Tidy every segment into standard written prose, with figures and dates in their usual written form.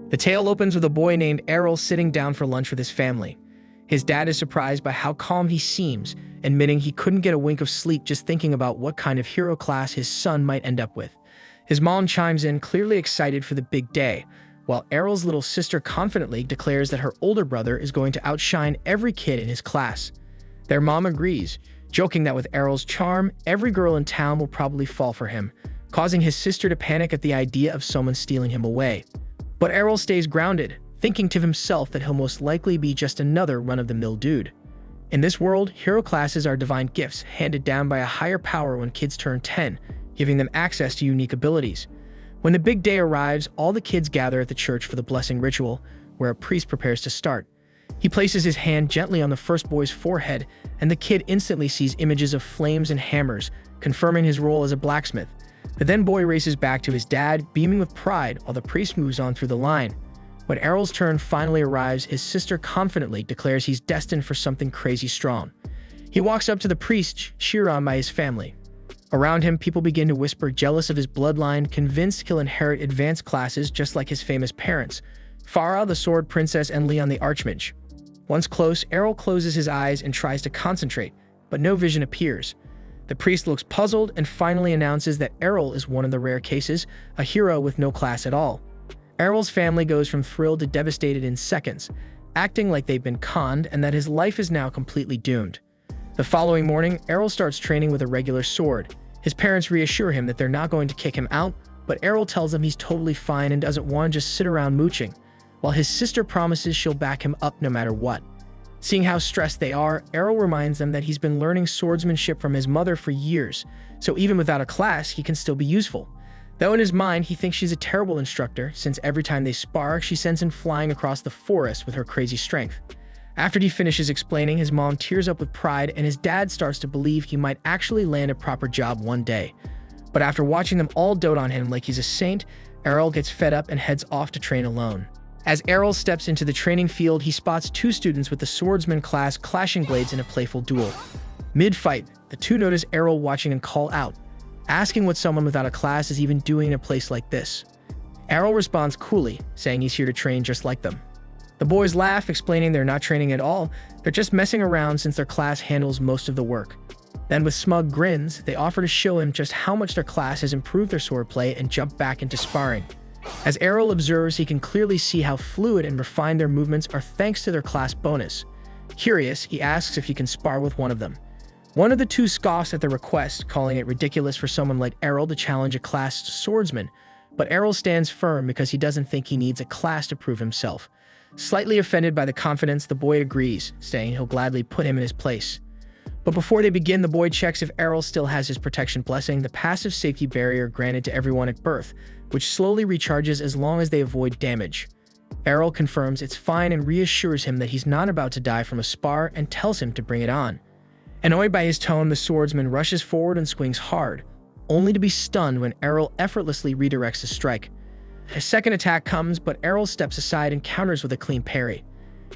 The tale opens with a boy named Arel sitting down for lunch with his family. His dad is surprised by how calm he seems, admitting he couldn't get a wink of sleep just thinking about what kind of hero class his son might end up with. His mom chimes in, clearly excited for the big day, while Arel's little sister confidently declares that her older brother is going to outshine every kid in his class. Their mom agrees, joking that with Arel's charm, every girl in town will probably fall for him, causing his sister to panic at the idea of someone stealing him away. But Arel stays grounded, thinking to himself that he'll most likely be just another run-of-the-mill dude. In this world, hero classes are divine gifts handed down by a higher power when kids turn 10, giving them access to unique abilities. When the big day arrives, all the kids gather at the church for the blessing ritual, where a priest prepares to start. He places his hand gently on the first boy's forehead, and the kid instantly sees images of flames and hammers, confirming his role as a blacksmith. The then boy races back to his dad, beaming with pride while the priest moves on through the line. When Arel's turn finally arrives, his sister confidently declares he's destined for something crazy strong. He walks up to the priest, cheered on by his family. Around him, people begin to whisper, jealous of his bloodline, convinced he'll inherit advanced classes just like his famous parents, Fara, the sword princess, and Leon, the archmage. Once close, Arel closes his eyes and tries to concentrate, but no vision appears. The priest looks puzzled and finally announces that Arel is one of the rare cases, a hero with no class at all. Arel's family goes from thrilled to devastated in seconds, acting like they've been conned and that his life is now completely doomed. The following morning, Arel starts training with a regular sword. His parents reassure him that they're not going to kick him out, but Arel tells them he's totally fine and doesn't want to just sit around mooching, while his sister promises she'll back him up no matter what. Seeing how stressed they are, Arel reminds them that he's been learning swordsmanship from his mother for years, so even without a class, he can still be useful. Though in his mind, he thinks she's a terrible instructor, since every time they spar, she sends him flying across the forest with her crazy strength. After he finishes explaining, his mom tears up with pride, and his dad starts to believe he might actually land a proper job one day. But after watching them all dote on him like he's a saint, Arel gets fed up and heads off to train alone. As Arel steps into the training field, he spots two students with the swordsman class clashing blades in a playful duel. Mid-fight, the two notice Arel watching and call out, asking what someone without a class is even doing in a place like this. Arel responds coolly, saying he's here to train just like them. The boys laugh, explaining they're not training at all, they're just messing around since their class handles most of the work. Then with smug grins, they offer to show him just how much their class has improved their swordplay and jump back into sparring. As Arel observes, he can clearly see how fluid and refined their movements are thanks to their class bonus. Curious, he asks if he can spar with one of them. One of the two scoffs at the request, calling it ridiculous for someone like Arel to challenge a classed swordsman, but Arel stands firm because he doesn't think he needs a class to prove himself. Slightly offended by the confidence, the boy agrees, saying he'll gladly put him in his place. But before they begin, the boy checks if Arel still has his protection blessing, the passive safety barrier granted to everyone at birth, which slowly recharges as long as they avoid damage. Arel confirms it's fine and reassures him that he's not about to die from a spar and tells him to bring it on. Annoyed by his tone, the swordsman rushes forward and swings hard, only to be stunned when Arel effortlessly redirects his strike. A second attack comes, but Arel steps aside and counters with a clean parry.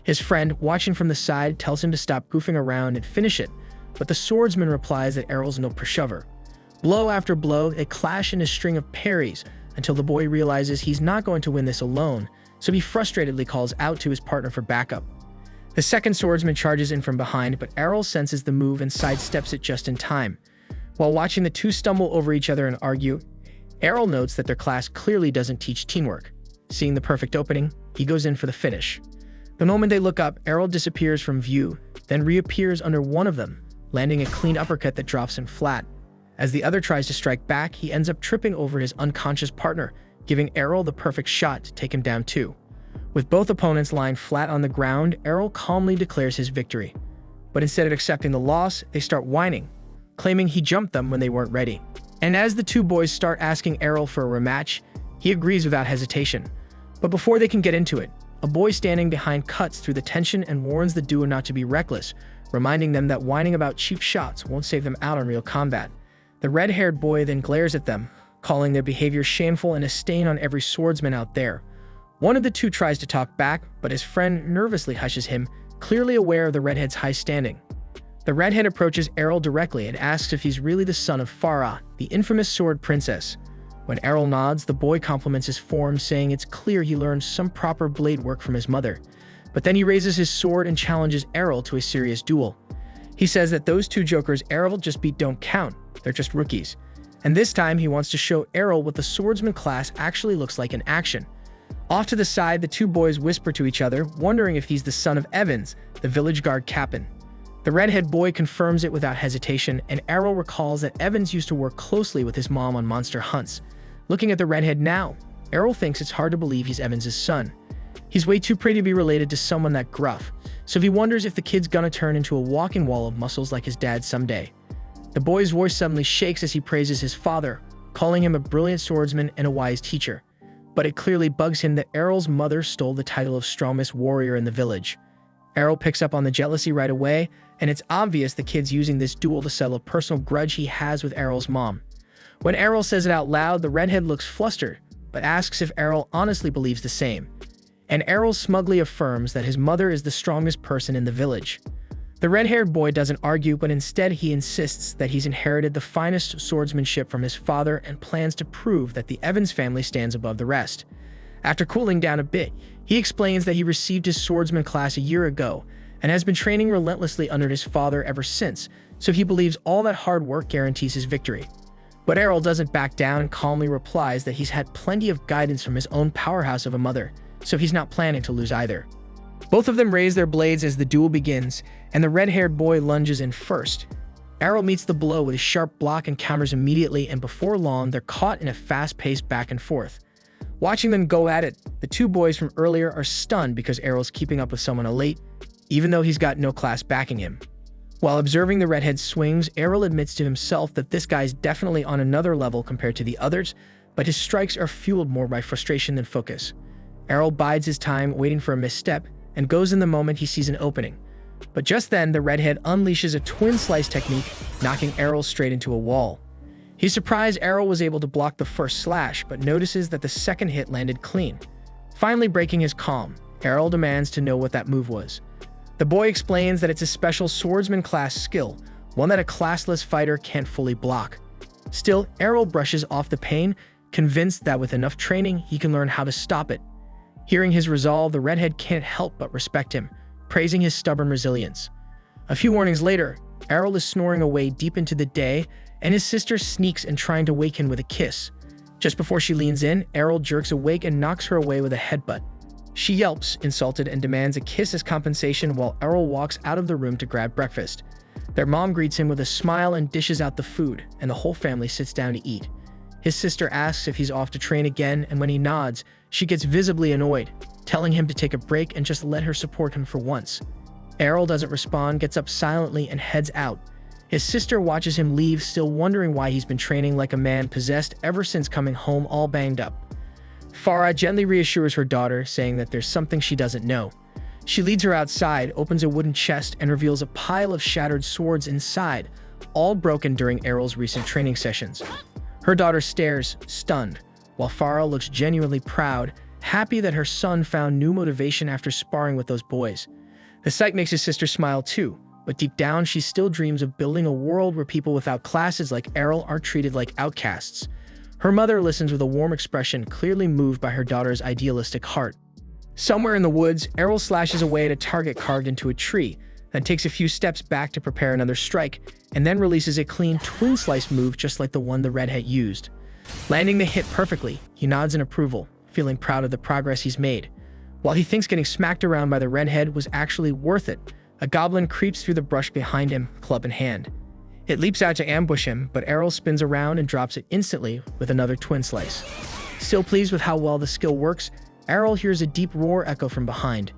His friend, watching from the side, tells him to stop goofing around and finish it, but the swordsman replies that Arel's no pushover. Blow after blow, they clash in a string of parries until the boy realizes he's not going to win this alone, so he frustratedly calls out to his partner for backup. The second swordsman charges in from behind, but Arel senses the move and sidesteps it just in time. While watching the two stumble over each other and argue, Arel notes that their class clearly doesn't teach teamwork. Seeing the perfect opening, he goes in for the finish. The moment they look up, Arel disappears from view, then reappears under one of them, landing a clean uppercut that drops him flat. As the other tries to strike back, he ends up tripping over his unconscious partner, giving Arel the perfect shot to take him down too. With both opponents lying flat on the ground, Arel calmly declares his victory. But instead of accepting the loss, they start whining, claiming he jumped them when they weren't ready. And as the two boys start asking Arel for a rematch, he agrees without hesitation. But before they can get into it, a boy standing behind cuts through the tension and warns the duo not to be reckless, reminding them that whining about cheap shots won't save them out in real combat. The red-haired boy then glares at them, calling their behavior shameful and a stain on every swordsman out there. One of the two tries to talk back, but his friend nervously hushes him, clearly aware of the redhead's high standing. The redhead approaches Arel directly and asks if he's really the son of Fara, the infamous sword princess. When Arel nods, the boy compliments his form, saying it's clear he learned some proper blade work from his mother. But then he raises his sword and challenges Arel to a serious duel. He says that those two jokers Arel just beat don't count, they're just rookies. And this time he wants to show Arel what the swordsman class actually looks like in action. Off to the side, the two boys whisper to each other, wondering if he's the son of Evans, the village guard captain. The redhead boy confirms it without hesitation, and Arel recalls that Evans used to work closely with his mom on monster hunts. Looking at the redhead now, Arel thinks it's hard to believe he's Evans' son. He's way too pretty to be related to someone that gruff, so he wonders if the kid's gonna turn into a walking wall of muscles like his dad someday. The boy's voice suddenly shakes as he praises his father, calling him a brilliant swordsman and a wise teacher. But it clearly bugs him that Arel's mother stole the title of strongest warrior in the village. Arel picks up on the jealousy right away, and it's obvious the kid's using this duel to settle a personal grudge he has with Arel's mom. When Arel says it out loud, the redhead looks flustered, but asks if Arel honestly believes the same. And Arel smugly affirms that his mother is the strongest person in the village. The red-haired boy doesn't argue, but instead he insists that he's inherited the finest swordsmanship from his father and plans to prove that the Evans family stands above the rest. After cooling down a bit, he explains that he received his swordsman class a year ago and has been training relentlessly under his father ever since, so he believes all that hard work guarantees his victory. But Arel doesn't back down and calmly replies that he's had plenty of guidance from his own powerhouse of a mother, so he's not planning to lose either. Both of them raise their blades as the duel begins, and the red-haired boy lunges in first. Arel meets the blow with a sharp block and counters immediately, and before long, they're caught in a fast-paced back and forth. Watching them go at it, the two boys from earlier are stunned because Arel's keeping up with someone elite, even though he's got no class backing him. While observing the redhead's swings, Arel admits to himself that this guy's definitely on another level compared to the others, but his strikes are fueled more by frustration than focus. Arel bides his time, waiting for a misstep, and goes in the moment he sees an opening. But just then, the redhead unleashes a twin slice technique, knocking Arel straight into a wall. He's surprised Arel was able to block the first slash, but notices that the second hit landed clean. Finally breaking his calm, Arel demands to know what that move was. The boy explains that it's a special swordsman class skill, one that a classless fighter can't fully block. Still, Arel brushes off the pain, convinced that with enough training, he can learn how to stop it. Hearing his resolve, the redhead can't help but respect him, praising his stubborn resilience. A few mornings later, Arel is snoring away deep into the day, and his sister sneaks in trying to wake him with a kiss. Just before she leans in, Arel jerks awake and knocks her away with a headbutt. She yelps, insulted, and demands a kiss as compensation while Arel walks out of the room to grab breakfast. Their mom greets him with a smile and dishes out the food, and the whole family sits down to eat. His sister asks if he's off to train again, and when he nods, she gets visibly annoyed, telling him to take a break and just let her support him for once. Arel doesn't respond, gets up silently, and heads out. His sister watches him leave, still wondering why he's been training like a man possessed ever since coming home all banged up. Fara gently reassures her daughter, saying that there's something she doesn't know. She leads her outside, opens a wooden chest, and reveals a pile of shattered swords inside, all broken during Arel's recent training sessions. Her daughter stares, stunned, while Fara looks genuinely proud, happy that her son found new motivation after sparring with those boys. The sight makes his sister smile too, but deep down she still dreams of building a world where people without classes like Arel are treated like outcasts. Her mother listens with a warm expression, clearly moved by her daughter's idealistic heart. Somewhere in the woods, Arel slashes away at a target carved into a tree, then takes a few steps back to prepare another strike, and then releases a clean twin slice move just like the one the redhead used. Landing the hit perfectly, he nods in approval, feeling proud of the progress he's made. While he thinks getting smacked around by the redhead was actually worth it, a goblin creeps through the brush behind him, club in hand. It leaps out to ambush him, but Arel spins around and drops it instantly with another twin slice. Still pleased with how well the skill works, Arel hears a deep roar echo from behind.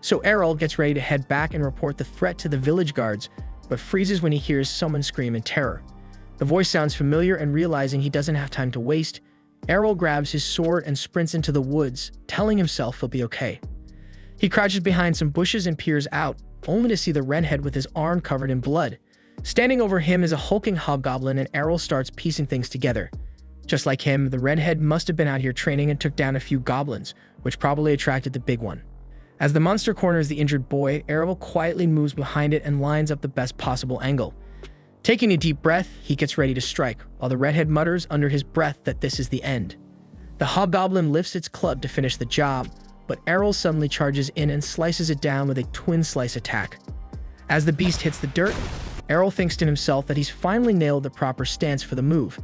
So Arel gets ready to head back and report the threat to the village guards, but freezes when he hears someone scream in terror. The voice sounds familiar, and realizing he doesn't have time to waste, Arel grabs his sword and sprints into the woods, telling himself he'll be okay. He crouches behind some bushes and peers out, only to see the redhead with his arm covered in blood. Standing over him is a hulking hobgoblin, and Arel starts piecing things together. Just like him, the redhead must have been out here training and took down a few goblins, which probably attracted the big one. As the monster corners the injured boy, Arel quietly moves behind it and lines up the best possible angle. Taking a deep breath, he gets ready to strike, while the redhead mutters under his breath that this is the end. The hobgoblin lifts its club to finish the job, but Arel suddenly charges in and slices it down with a twin slice attack. As the beast hits the dirt, Arel thinks to himself that he's finally nailed the proper stance for the move.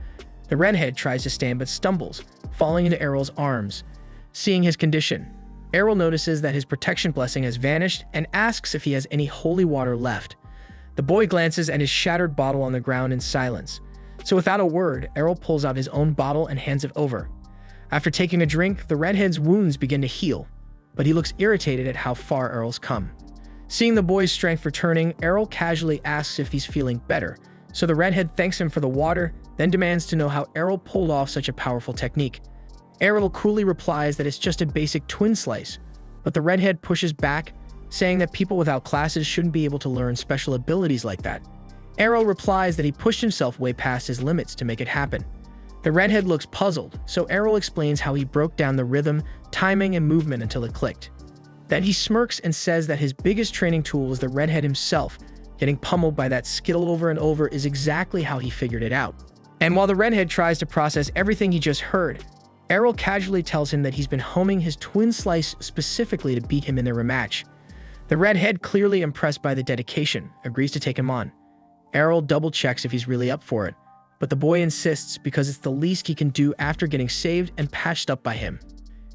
The redhead tries to stand but stumbles, falling into Arel's arms. Seeing his condition, Arel notices that his protection blessing has vanished and asks if he has any holy water left. The boy glances at his shattered bottle on the ground in silence. So without a word, Arel pulls out his own bottle and hands it over. After taking a drink, the redhead's wounds begin to heal, but he looks irritated at how far Arel's come. Seeing the boy's strength returning, Arel casually asks if he's feeling better, so the redhead thanks him for the water, then demands to know how Arel pulled off such a powerful technique. Arel coolly replies that it's just a basic twin slice, but the redhead pushes back, saying that people without classes shouldn't be able to learn special abilities like that. Arel replies that he pushed himself way past his limits to make it happen. The redhead looks puzzled, so Arel explains how he broke down the rhythm, timing, and movement until it clicked. Then he smirks and says that his biggest training tool was the redhead himself. Getting pummeled by that skittle over and over is exactly how he figured it out. And while the redhead tries to process everything he just heard, Arel casually tells him that he's been homing his twin slice specifically to beat him in their rematch. The redhead, clearly impressed by the dedication, agrees to take him on. Arel double-checks if he's really up for it, but the boy insists because it's the least he can do after getting saved and patched up by him.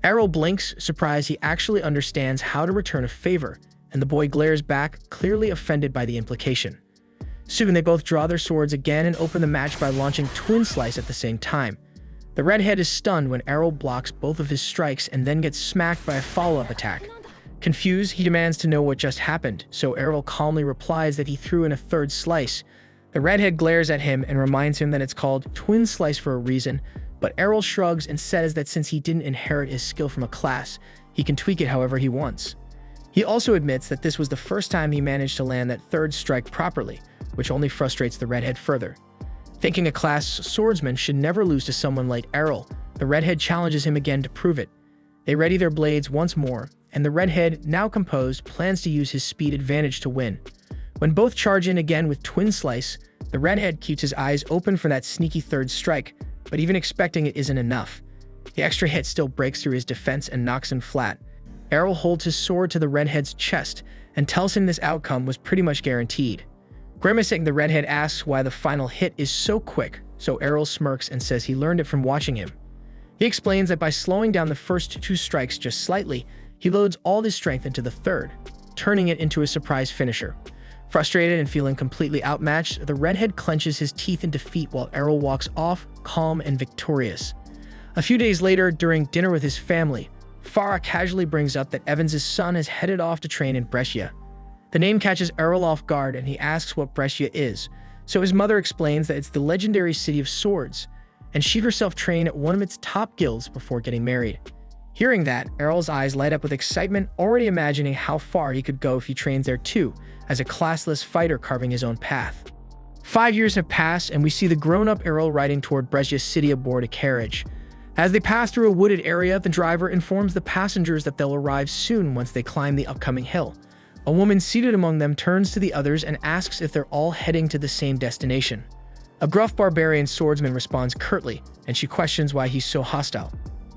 Arel blinks, surprised he actually understands how to return a favor, and the boy glares back, clearly offended by the implication. Soon they both draw their swords again and open the match by launching Twin Slice at the same time. The redhead is stunned when Arel blocks both of his strikes and then gets smacked by a follow-up attack. Confused, he demands to know what just happened, so Arel calmly replies that he threw in a third slice. The redhead glares at him and reminds him that it's called Twin Slice for a reason, but Arel shrugs and says that since he didn't inherit his skill from a class, he can tweak it however he wants. He also admits that this was the first time he managed to land that third strike properly, which only frustrates the redhead further. Thinking a class swordsman should never lose to someone like Arel, the redhead challenges him again to prove it. They ready their blades once more, and the redhead, now composed, plans to use his speed advantage to win. When both charge in again with Twin Slice, the redhead keeps his eyes open for that sneaky third strike, but even expecting it isn't enough. The extra hit still breaks through his defense and knocks him flat. Arel holds his sword to the redhead's chest and tells him this outcome was pretty much guaranteed. Grimacing, the redhead asks why the final hit is so quick, so Arel smirks and says he learned it from watching him. He explains that by slowing down the first two strikes just slightly, he loads all his strength into the third, turning it into a surprise finisher. Frustrated and feeling completely outmatched, the redhead clenches his teeth in defeat while Arel walks off, calm and victorious. A few days later, during dinner with his family, Fara casually brings up that Evans's son has headed off to train in Brescia. The name catches Arel off guard and he asks what Brescia is, so his mother explains that it's the legendary city of swords, and she herself trained at one of its top guilds before getting married. Hearing that, Arel's eyes light up with excitement, already imagining how far he could go if he trains there too, as a classless fighter carving his own path. 5 years have passed, and we see the grown-up Arel riding toward Brescia city aboard a carriage. As they pass through a wooded area, the driver informs the passengers that they'll arrive soon once they climb the upcoming hill. A woman seated among them turns to the others and asks if they're all heading to the same destination. A gruff barbarian swordsman responds curtly, and she questions why he's so hostile.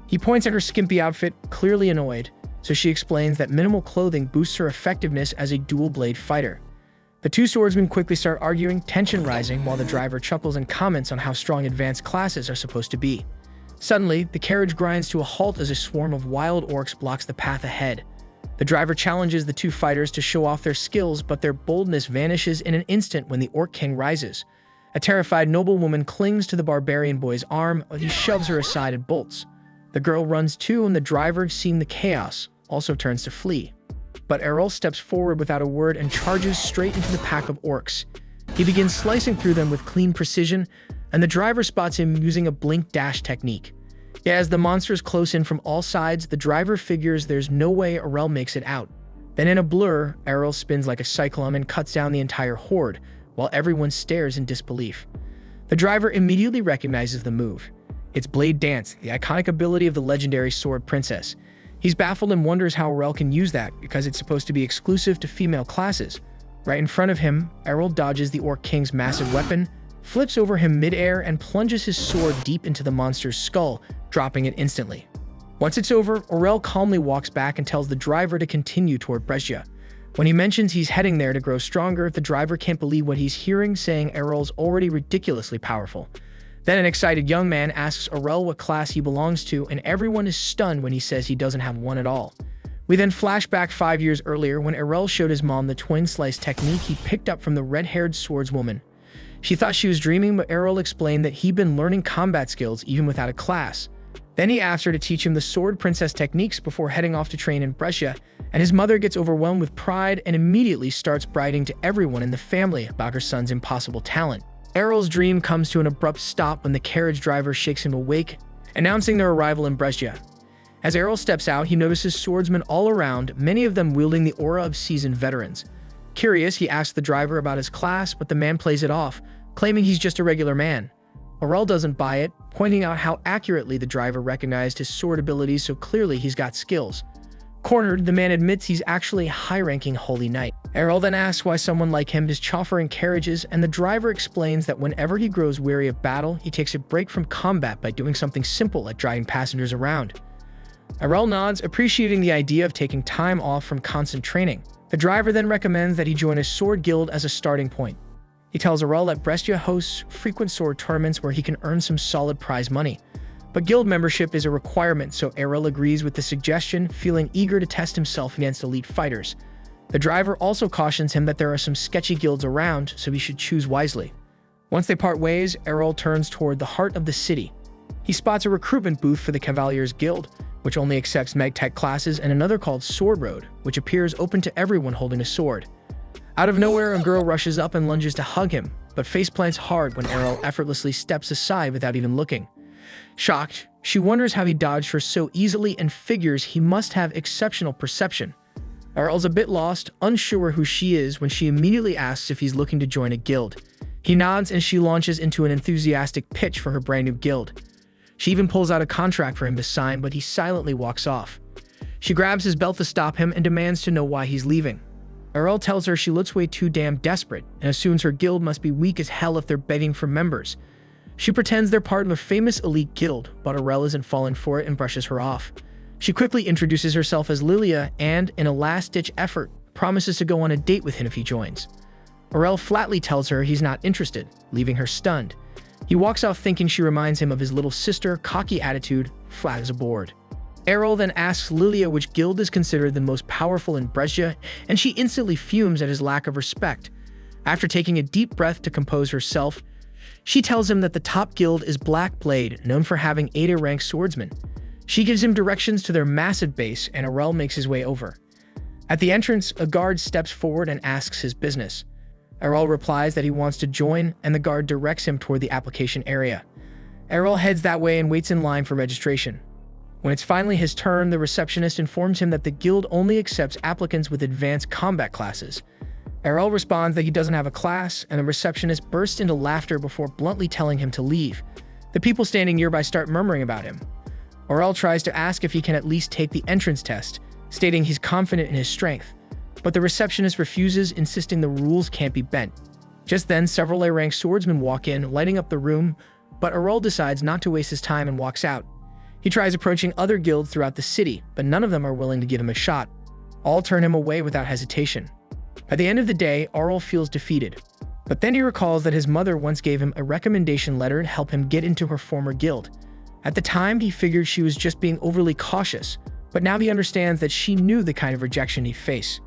He points at her skimpy outfit, clearly annoyed, so she explains that minimal clothing boosts her effectiveness as a dual-blade fighter. The two swordsmen quickly start arguing, tension rising, while the driver chuckles and comments on how strong advanced classes are supposed to be. Suddenly, the carriage grinds to a halt as a swarm of wild orcs blocks the path ahead. The driver challenges the two fighters to show off their skills, but their boldness vanishes in an instant when the Orc King rises. A terrified noblewoman clings to the barbarian boy's arm, but he shoves her aside and bolts. The girl runs too, and the driver, seeing the chaos, also turns to flee. But Arel steps forward without a word and charges straight into the pack of orcs. He begins slicing through them with clean precision, and the driver spots him using a blink dash technique. Yet as the monsters close in from all sides, the driver figures there's no way Arel makes it out. Then in a blur, Arel spins like a cyclone and cuts down the entire horde, while everyone stares in disbelief. The driver immediately recognizes the move. It's Blade Dance, the iconic ability of the legendary sword princess. He's baffled and wonders how Arel can use that, because it's supposed to be exclusive to female classes. Right in front of him, Arel dodges the Orc King's massive weapon, flips over him mid-air, and plunges his sword deep into the monster's skull, dropping it instantly. Once it's over, Arel calmly walks back and tells the driver to continue toward Brescia. When he mentions he's heading there to grow stronger, the driver can't believe what he's hearing, saying Arel's already ridiculously powerful. Then an excited young man asks Arel what class he belongs to, and everyone is stunned when he says he doesn't have one at all. We then flash back 5 years earlier when Arel showed his mom the twin slice technique he picked up from the red-haired swordswoman. She thought she was dreaming, but Arel explained that he'd been learning combat skills even without a class. Then he asked her to teach him the sword princess techniques before heading off to train in Brescia, and his mother gets overwhelmed with pride and immediately starts bragging to everyone in the family about her son's impossible talent. Arel's dream comes to an abrupt stop when the carriage driver shakes him awake, announcing their arrival in Brescia. As Arel steps out, he notices swordsmen all around, many of them wielding the aura of seasoned veterans. Curious, he asks the driver about his class, but the man plays it off, claiming he's just a regular man. Arel doesn't buy it, pointing out how accurately the driver recognized his sword abilities, so clearly he's got skills. Cornered, the man admits he's actually a high-ranking holy knight. Arel then asks why someone like him is chauffeuring carriages, and the driver explains that whenever he grows weary of battle, he takes a break from combat by doing something simple like driving passengers around. Arel nods, appreciating the idea of taking time off from constant training. The driver then recommends that he join a sword guild as a starting point. He tells Arel that Brescia hosts frequent sword tournaments where he can earn some solid prize money. But guild membership is a requirement, so Arel agrees with the suggestion, feeling eager to test himself against elite fighters. The driver also cautions him that there are some sketchy guilds around, so he should choose wisely. Once they part ways, Arel turns toward the heart of the city. He spots a recruitment booth for the Cavaliers Guild, which only accepts Meg-Tech classes, and another called Sword Road, which appears open to everyone holding a sword. Out of nowhere, a girl rushes up and lunges to hug him, but faceplants hard when Arel effortlessly steps aside without even looking. Shocked, she wonders how he dodged her so easily and figures he must have exceptional perception. Arel's a bit lost, unsure who she is, when she immediately asks if he's looking to join a guild. He nods and she launches into an enthusiastic pitch for her brand new guild. She even pulls out a contract for him to sign, but he silently walks off. She grabs his belt to stop him and demands to know why he's leaving. Arel tells her she looks way too damn desperate and assumes her guild must be weak as hell if they're begging for members. She pretends they're part of a famous elite guild, but Arel isn't falling for it and brushes her off. She quickly introduces herself as Lilia and, in a last-ditch effort, promises to go on a date with him if he joins. Arel flatly tells her he's not interested, leaving her stunned. He walks out thinking she reminds him of his little sister, cocky attitude, flat as a board. Arel then asks Lilia which guild is considered the most powerful in Brescia, and she instantly fumes at his lack of respect. After taking a deep breath to compose herself, she tells him that the top guild is Black Blade, known for having 8-rank swordsmen. She gives him directions to their massive base, and Arel makes his way over. At the entrance, a guard steps forward and asks his business. Arel replies that he wants to join, and the guard directs him toward the application area. Arel heads that way and waits in line for registration. When it's finally his turn, the receptionist informs him that the guild only accepts applicants with advanced combat classes. Arel responds that he doesn't have a class, and the receptionist bursts into laughter before bluntly telling him to leave. The people standing nearby start murmuring about him. Arel tries to ask if he can at least take the entrance test, stating he's confident in his strength. But the receptionist refuses, insisting the rules can't be bent. Just then, several A-rank swordsmen walk in, lighting up the room, but Arel decides not to waste his time and walks out. He tries approaching other guilds throughout the city, but none of them are willing to give him a shot. All turn him away without hesitation. By the end of the day, Arel feels defeated. But then he recalls that his mother once gave him a recommendation letter to help him get into her former guild. At the time, he figured she was just being overly cautious, but now he understands that she knew the kind of rejection he'd face.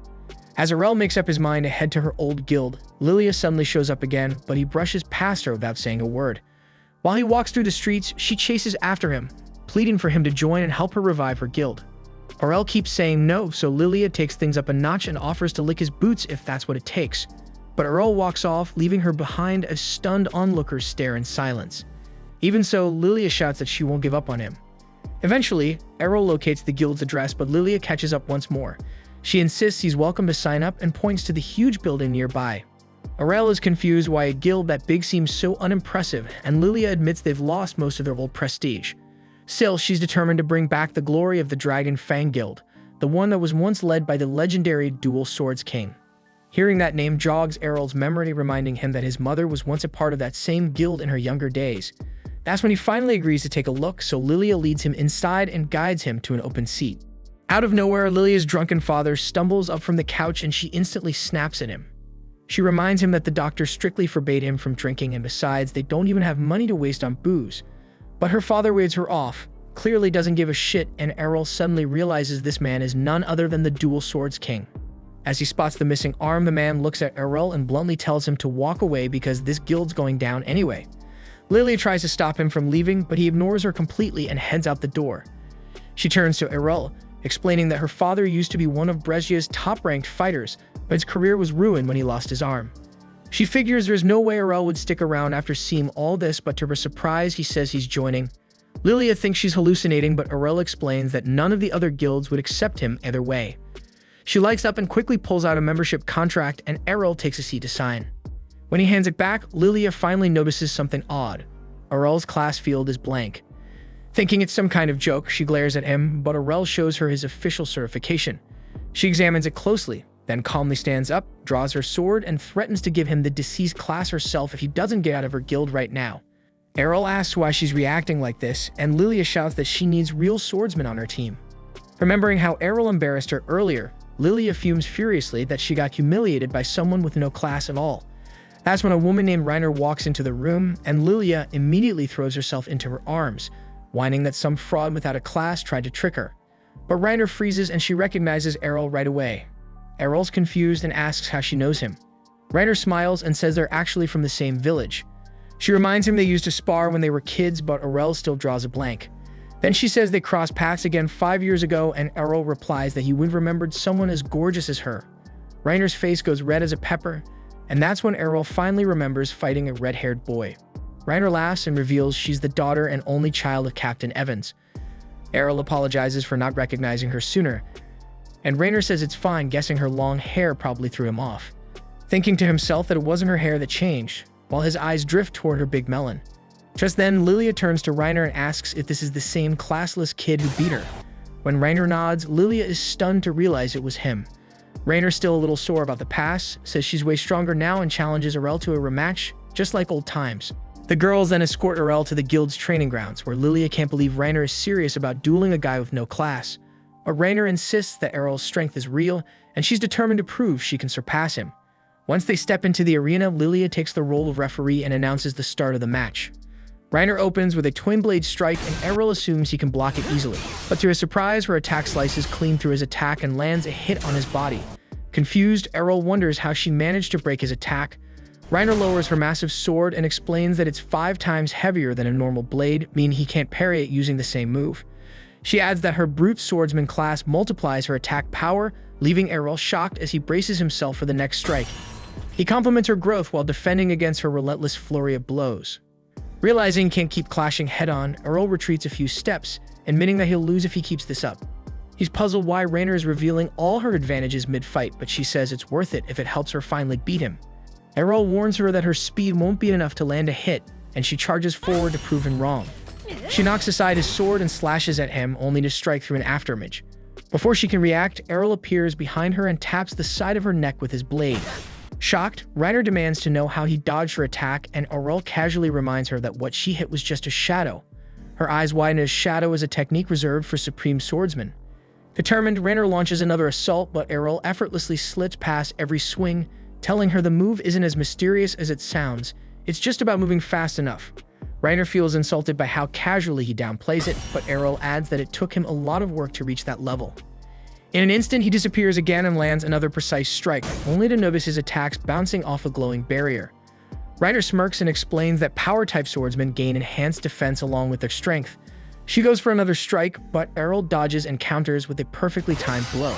As Arel makes up his mind to head to her old guild, Lilia suddenly shows up again, but he brushes past her without saying a word. While he walks through the streets, she chases after him, pleading for him to join and help her revive her guild. Arel keeps saying no, so Lilia takes things up a notch and offers to lick his boots if that's what it takes. But Arel walks off, leaving her behind as stunned onlookers stare in silence. Even so, Lilia shouts that she won't give up on him. Eventually, Arel locates the guild's address, but Lilia catches up once more. She insists he's welcome to sign up and points to the huge building nearby. Arel is confused why a guild that big seems so unimpressive, and Lilia admits they've lost most of their old prestige. Still, she's determined to bring back the glory of the Dragon Fang Guild, the one that was once led by the legendary Dual Swords King. Hearing that name jogs Arel's memory, reminding him that his mother was once a part of that same guild in her younger days. That's when he finally agrees to take a look, so Lilia leads him inside and guides him to an open seat. Out of nowhere, Lilia's drunken father stumbles up from the couch and she instantly snaps at him. She reminds him that the doctor strictly forbade him from drinking, and besides, they don't even have money to waste on booze. But her father waves her off, clearly doesn't give a shit, and Arel suddenly realizes this man is none other than the Dual Swords King. As he spots the missing arm, the man looks at Arel and bluntly tells him to walk away because this guild's going down anyway. Lilia tries to stop him from leaving, but he ignores her completely and heads out the door. She turns to Arel, explaining that her father used to be one of Brezia's top-ranked fighters, but his career was ruined when he lost his arm. She figures there's no way Arel would stick around after seeing all this, but to her surprise, he says he's joining. Lilia thinks she's hallucinating, but Arel explains that none of the other guilds would accept him either way. She lights up and quickly pulls out a membership contract, and Arel takes a seat to sign. When he hands it back, Lilia finally notices something odd. Arel's class field is blank. Thinking it's some kind of joke, she glares at him, but Arel shows her his official certification. She examines it closely, then calmly stands up, draws her sword, and threatens to give him the deceased class herself if he doesn't get out of her guild right now. Arel asks why she's reacting like this, and Lilia shouts that she needs real swordsmen on her team. Remembering how Arel embarrassed her earlier, Lilia fumes furiously that she got humiliated by someone with no class at all. That's when a woman named Reiner walks into the room, and Lilia immediately throws herself into her arms, whining that some fraud without a class tried to trick her. But Reiner freezes and she recognizes Arel right away. Arel's confused and asks how she knows him. Reiner smiles and says they're actually from the same village. She reminds him they used to spar when they were kids, but Arel still draws a blank. Then she says they crossed paths again 5 years ago, and Arel replies that he would have remembered someone as gorgeous as her. Reiner's face goes red as a pepper, and that's when Arel finally remembers fighting a red-haired boy. Reiner laughs and reveals she's the daughter and only child of Captain Evans. Arel apologizes for not recognizing her sooner, and Reiner says it's fine, guessing her long hair probably threw him off. Thinking to himself that it wasn't her hair that changed, while his eyes drift toward her big melon. Just then, Lilia turns to Reiner and asks if this is the same classless kid who beat her. When Reiner nods, Lilia is stunned to realize it was him. Reiner, still a little sore about the past, says she's way stronger now and challenges Arel to a rematch, just like old times. The girls then escort Arel to the guild's training grounds, where Lilia can't believe Reiner is serious about dueling a guy with no class. But Reiner insists that Arel's strength is real, and she's determined to prove she can surpass him. Once they step into the arena, Lilia takes the role of referee and announces the start of the match. Reiner opens with a twin blade strike, and Arel assumes he can block it easily. But to his surprise, her attack slices clean through his attack and lands a hit on his body. Confused, Arel wonders how she managed to break his attack. Reiner lowers her massive sword and explains that it's 5 times heavier than a normal blade, meaning he can't parry it using the same move. She adds that her brute swordsman class multiplies her attack power, leaving Arel shocked as he braces himself for the next strike. He compliments her growth while defending against her relentless flurry of blows. Realizing he can't keep clashing head-on, Arel retreats a few steps, admitting that he'll lose if he keeps this up. He's puzzled why Reiner is revealing all her advantages mid-fight, but she says it's worth it if it helps her finally beat him. Arel warns her that her speed won't be enough to land a hit, and she charges forward to prove him wrong. She knocks aside his sword and slashes at him, only to strike through an afterimage. Before she can react, Arel appears behind her and taps the side of her neck with his blade. Shocked, Reiner demands to know how he dodged her attack, and Arel casually reminds her that what she hit was just a shadow. Her eyes widen as shadow is a technique reserved for supreme swordsmen. Determined, Reiner launches another assault, but Arel effortlessly slits past every swing, telling her the move isn't as mysterious as it sounds, it's just about moving fast enough. Reiner feels insulted by how casually he downplays it, but Arel adds that it took him a lot of work to reach that level. In an instant, he disappears again and lands another precise strike, only to notice his attacks bouncing off a glowing barrier. Reiner smirks and explains that power-type swordsmen gain enhanced defense along with their strength. She goes for another strike, but Arel dodges and counters with a perfectly timed blow.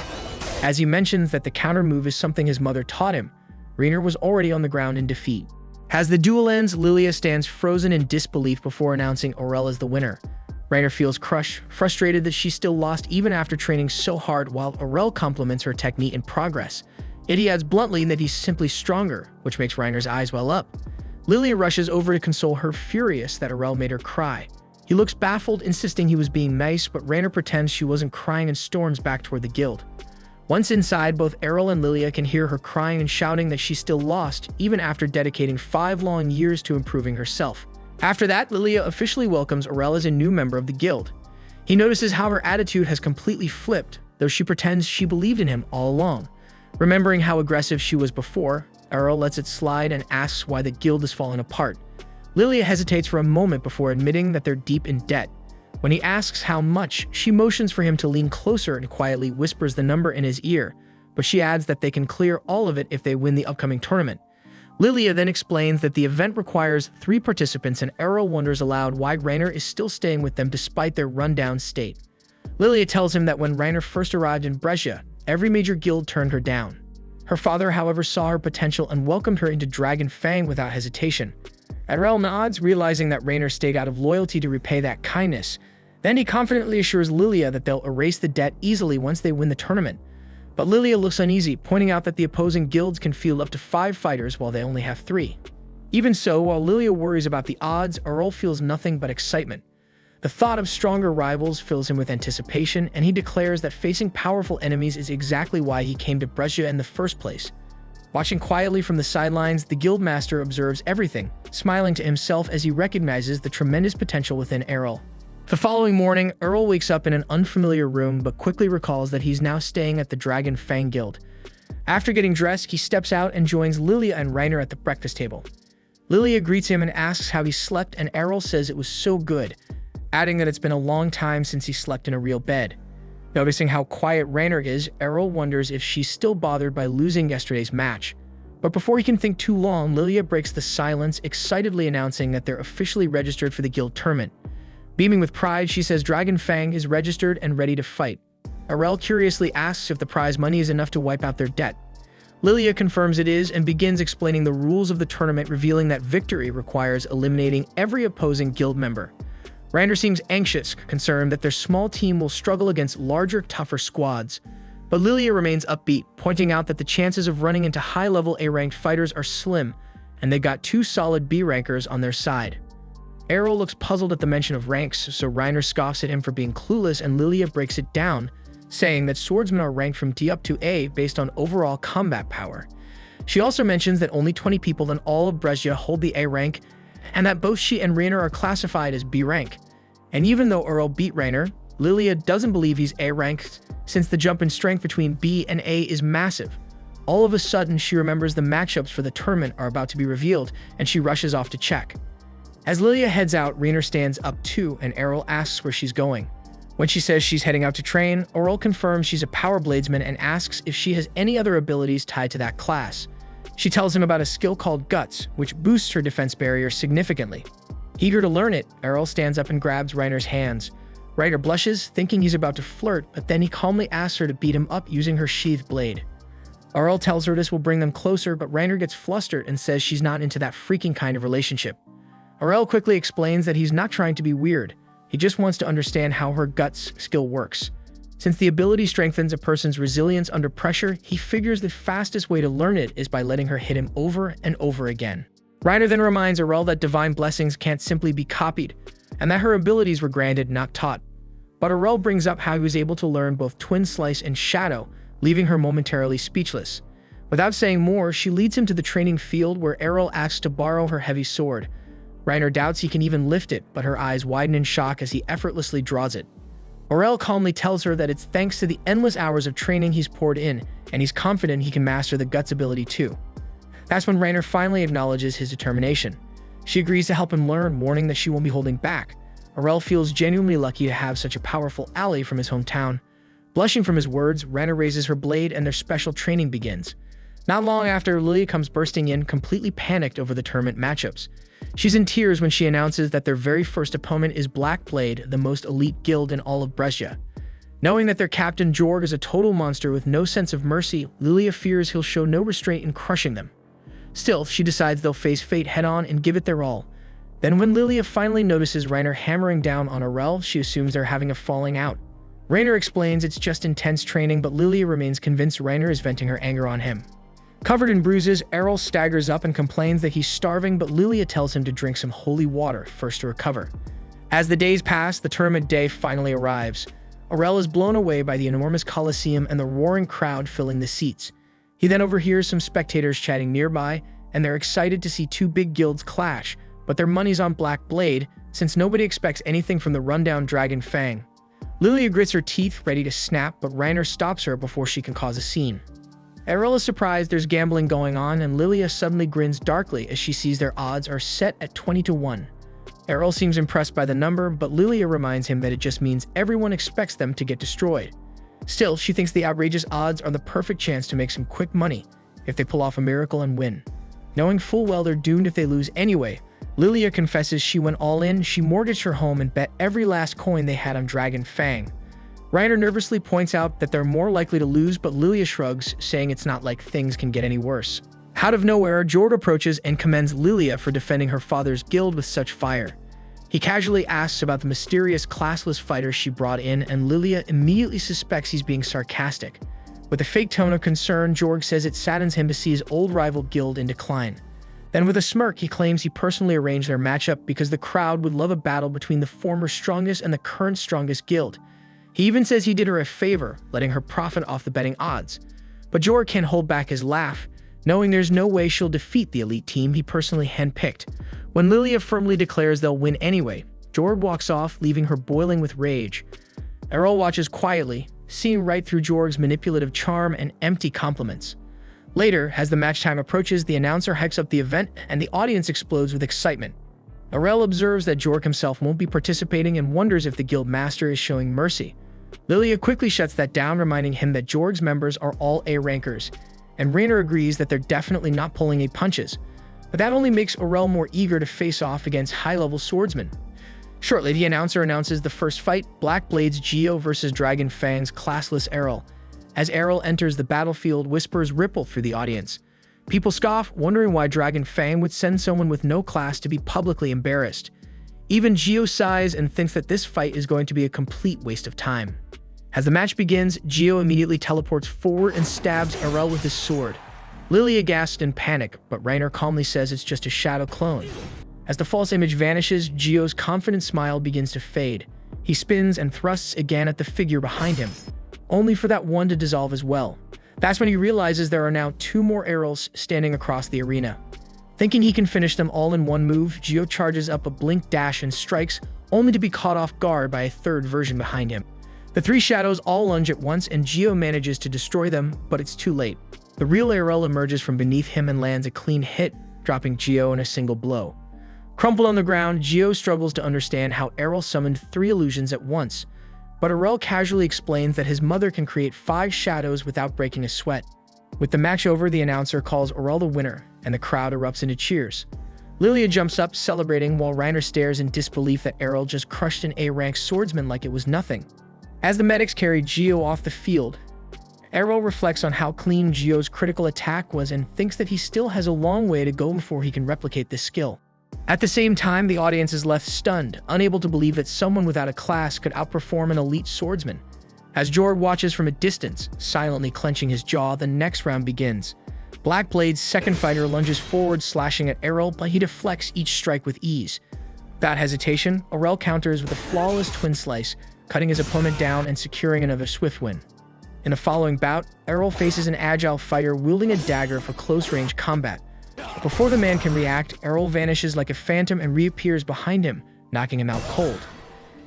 As he mentions that the counter move is something his mother taught him, Reiner was already on the ground in defeat. As the duel ends, Lilia stands frozen in disbelief before announcing Arel as the winner. Reiner feels crushed, frustrated that she still lost even after training so hard, while Arel compliments her technique and progress. Yet he adds bluntly that he's simply stronger, which makes Reiner's eyes well up. Lilia rushes over to console her, furious that Arel made her cry. He looks baffled, insisting he was being nice, but Reiner pretends she wasn't crying and storms back toward the guild. Once inside, both Arel and Lilia can hear her crying and shouting that she's still lost, even after dedicating 5 long years to improving herself. After that, Lilia officially welcomes Arel as a new member of the guild. He notices how her attitude has completely flipped, though she pretends she believed in him all along. Remembering how aggressive she was before, Arel lets it slide and asks why the guild is falling apart. Lilia hesitates for a moment before admitting that they're deep in debt. When he asks how much, she motions for him to lean closer and quietly whispers the number in his ear, but she adds that they can clear all of it if they win the upcoming tournament. Lilia then explains that the event requires 3 participants, and Arel wonders aloud why Rainer is still staying with them despite their rundown state. Lilia tells him that when Rainer first arrived in Brescia, every major guild turned her down. Her father, however, saw her potential and welcomed her into Dragon Fang without hesitation. Arel nods, realizing that Rainer stayed out of loyalty to repay that kindness. Then he confidently assures Lilia that they'll erase the debt easily once they win the tournament. But Lilia looks uneasy, pointing out that the opposing guilds can field up to 5 fighters while they only have 3. Even so, while Lilia worries about the odds, Arel feels nothing but excitement. The thought of stronger rivals fills him with anticipation, and he declares that facing powerful enemies is exactly why he came to Brescia in the first place. Watching quietly from the sidelines, the guildmaster observes everything, smiling to himself as he recognizes the tremendous potential within Arel. The following morning, Arel wakes up in an unfamiliar room but quickly recalls that he's now staying at the Dragon Fang Guild. After getting dressed, he steps out and joins Lilia and Rainer at the breakfast table. Lilia greets him and asks how he slept, and Arel says it was so good, adding that it's been a long time since he slept in a real bed. Noticing how quiet Rainer is, Arel wonders if she's still bothered by losing yesterday's match. But before he can think too long, Lilia breaks the silence, excitedly announcing that they're officially registered for the guild tournament. Beaming with pride, she says Dragon Fang is registered and ready to fight. Arel curiously asks if the prize money is enough to wipe out their debt. Lilia confirms it is and begins explaining the rules of the tournament, revealing that victory requires eliminating every opposing guild member. Rainer seems anxious, concerned that their small team will struggle against larger, tougher squads. But Lilia remains upbeat, pointing out that the chances of running into high-level A-ranked fighters are slim, and they got 2 solid B-rankers on their side. Arel looks puzzled at the mention of ranks, so Rainer scoffs at him for being clueless, and Lilia breaks it down, saying that swordsmen are ranked from D up to A based on overall combat power. She also mentions that only 20 people in all of Brescia hold the A rank, and that both she and Rainer are classified as B rank. And even though Arel beat Rainer, Lilia doesn't believe he's A ranked, since the jump in strength between B and A is massive. All of a sudden, she remembers the matchups for the tournament are about to be revealed, and she rushes off to check. As Lilia heads out, Rainer stands up too, and Arel asks where she's going. When she says she's heading out to train, Arel confirms she's a power bladesman and asks if she has any other abilities tied to that class. She tells him about a skill called Guts, which boosts her defense barrier significantly. Eager to learn it, Arel stands up and grabs Rainer's hands. Rainer blushes, thinking he's about to flirt, but then he calmly asks her to beat him up using her sheathed blade. Arel tells her this will bring them closer, but Rainer gets flustered and says she's not into that freaking kind of relationship. Arel quickly explains that he's not trying to be weird. He just wants to understand how her Guts skill works. Since the ability strengthens a person's resilience under pressure, he figures the fastest way to learn it is by letting her hit him over and over again. Rainer then reminds Arel that divine blessings can't simply be copied, and that her abilities were granted, not taught. But Arel brings up how he was able to learn both Twin Slice and Shadow, leaving her momentarily speechless. Without saying more, she leads him to the training field where Arel asks to borrow her heavy sword. Rainer doubts he can even lift it, but her eyes widen in shock as he effortlessly draws it. Arel calmly tells her that it's thanks to the endless hours of training he's poured in, and he's confident he can master the Guts ability too. That's when Rainer finally acknowledges his determination. She agrees to help him learn, warning that she won't be holding back. Arel feels genuinely lucky to have such a powerful ally from his hometown. Blushing from his words, Rainer raises her blade and their special training begins. Not long after, Lilia comes bursting in, completely panicked over the tournament matchups. She's in tears when she announces that their very first opponent is Black Blade, the most elite guild in all of Brescia. Knowing that their captain Jorg is a total monster with no sense of mercy, Lilia fears he'll show no restraint in crushing them. Still, she decides they'll face fate head-on and give it their all. Then when Lilia finally notices Rainer hammering down on Arel, she assumes they're having a falling out. Rainer explains it's just intense training, but Lilia remains convinced Rainer is venting her anger on him. Covered in bruises, Arel staggers up and complains that he's starving, but Lilia tells him to drink some holy water first to recover. As the days pass, the tournament day finally arrives. Arel is blown away by the enormous coliseum and the roaring crowd filling the seats. He then overhears some spectators chatting nearby, and they're excited to see two big guilds clash, but their money's on Black Blade, since nobody expects anything from the rundown Dragon Fang. Lilia grits her teeth, ready to snap, but Reiner stops her before she can cause a scene. Arel is surprised there's gambling going on, and Lilia suddenly grins darkly as she sees their odds are set at 20-1. Arel seems impressed by the number, but Lilia reminds him that it just means everyone expects them to get destroyed. Still, she thinks the outrageous odds are the perfect chance to make some quick money if they pull off a miracle and win. Knowing full well they're doomed if they lose anyway, Lilia confesses she went all in, she mortgaged her home and bet every last coin they had on Dragon Fang. Reiner nervously points out that they're more likely to lose, but Lilia shrugs, saying it's not like things can get any worse. Out of nowhere, Jord approaches and commends Lilia for defending her father's guild with such fire. He casually asks about the mysterious classless fighter she brought in, and Lilia immediately suspects he's being sarcastic. With a fake tone of concern, Jorg says it saddens him to see his old rival guild in decline. Then with a smirk, he claims he personally arranged their matchup because the crowd would love a battle between the former strongest and the current strongest guild. He even says he did her a favor, letting her profit off the betting odds. But Jorg can't hold back his laugh, knowing there's no way she'll defeat the elite team he personally handpicked. When Lilia firmly declares they'll win anyway, Jorg walks off, leaving her boiling with rage. Arel watches quietly, seeing right through Jorg's manipulative charm and empty compliments. Later, as the match time approaches, the announcer hypes up the event and the audience explodes with excitement. Arel observes that Jorg himself won't be participating and wonders if the guild master is showing mercy. Lilia quickly shuts that down, reminding him that Jorg's members are all A rankers, and Reiner agrees that they're definitely not pulling A punches. But that only makes Arel more eager to face off against high-level swordsmen. Shortly, the announcer announces the first fight, Black Blade's Geo versus Dragon Fang's classless Arel. As Arel enters the battlefield, whispers ripple through the audience. People scoff, wondering why Dragon Fang would send someone with no class to be publicly embarrassed. Even Geo sighs and thinks that this fight is going to be a complete waste of time. As the match begins, Geo immediately teleports forward and stabs Arel with his sword. Lilia gasps in panic, but Reiner calmly says it's just a shadow clone. As the false image vanishes, Geo's confident smile begins to fade. He spins and thrusts again at the figure behind him, only for that one to dissolve as well. That's when he realizes there are now two more Arels standing across the arena. Thinking he can finish them all in one move, Geo charges up a blink dash and strikes, only to be caught off guard by a third version behind him. The three shadows all lunge at once, and Geo manages to destroy them, but it's too late. The real Arel emerges from beneath him and lands a clean hit, dropping Geo in a single blow. Crumpled on the ground, Geo struggles to understand how Arel summoned three illusions at once, but Arel casually explains that his mother can create 5 shadows without breaking a sweat. With the match over, the announcer calls Arel the winner, and the crowd erupts into cheers. Lilia jumps up, celebrating, while Reiner stares in disbelief that Arel just crushed an A-rank swordsman like it was nothing. As the medics carry Geo off the field, Arel reflects on how clean Geo's critical attack was and thinks that he still has a long way to go before he can replicate this skill. At the same time, the audience is left stunned, unable to believe that someone without a class could outperform an elite swordsman. As Jorg watches from a distance, silently clenching his jaw, the next round begins. Black Blade's second fighter lunges forward, slashing at Arel, but he deflects each strike with ease. Without hesitation, Arel counters with a flawless twin slice, cutting his opponent down and securing another swift win. In the following bout, Arel faces an agile fighter wielding a dagger for close-range combat. Before the man can react, Arel vanishes like a phantom and reappears behind him, knocking him out cold.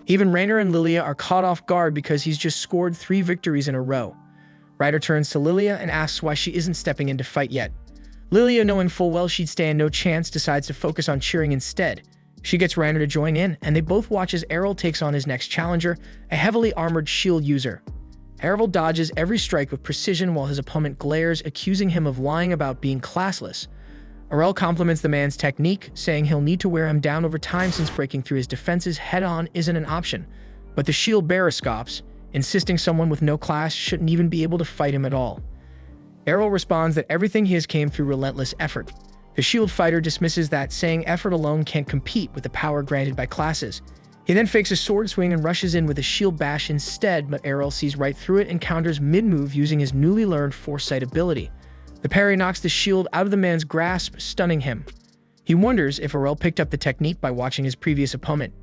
Even Reiner and Lilia are caught off guard because he's just scored 3 victories in a row. Ryder turns to Lilia and asks why she isn't stepping in to fight yet. Lilia, knowing full well she'd stand no chance, decides to focus on cheering instead. She gets Reiner to join in, and they both watch as Arel takes on his next challenger, a heavily armored shield user. Arel dodges every strike with precision while his opponent glares, accusing him of lying about being classless. Arel compliments the man's technique, saying he'll need to wear him down over time since breaking through his defenses head-on isn't an option. But the shield bearer scoffs, insisting someone with no class shouldn't even be able to fight him at all. Arel responds that everything he has came through relentless effort. The shield fighter dismisses that, saying effort alone can't compete with the power granted by classes. He then fakes a sword swing and rushes in with a shield bash instead, but Arel sees right through it and counters mid-move using his newly learned foresight ability. The parry knocks the shield out of the man's grasp, stunning him. He wonders if Arel picked up the technique by watching his previous opponent.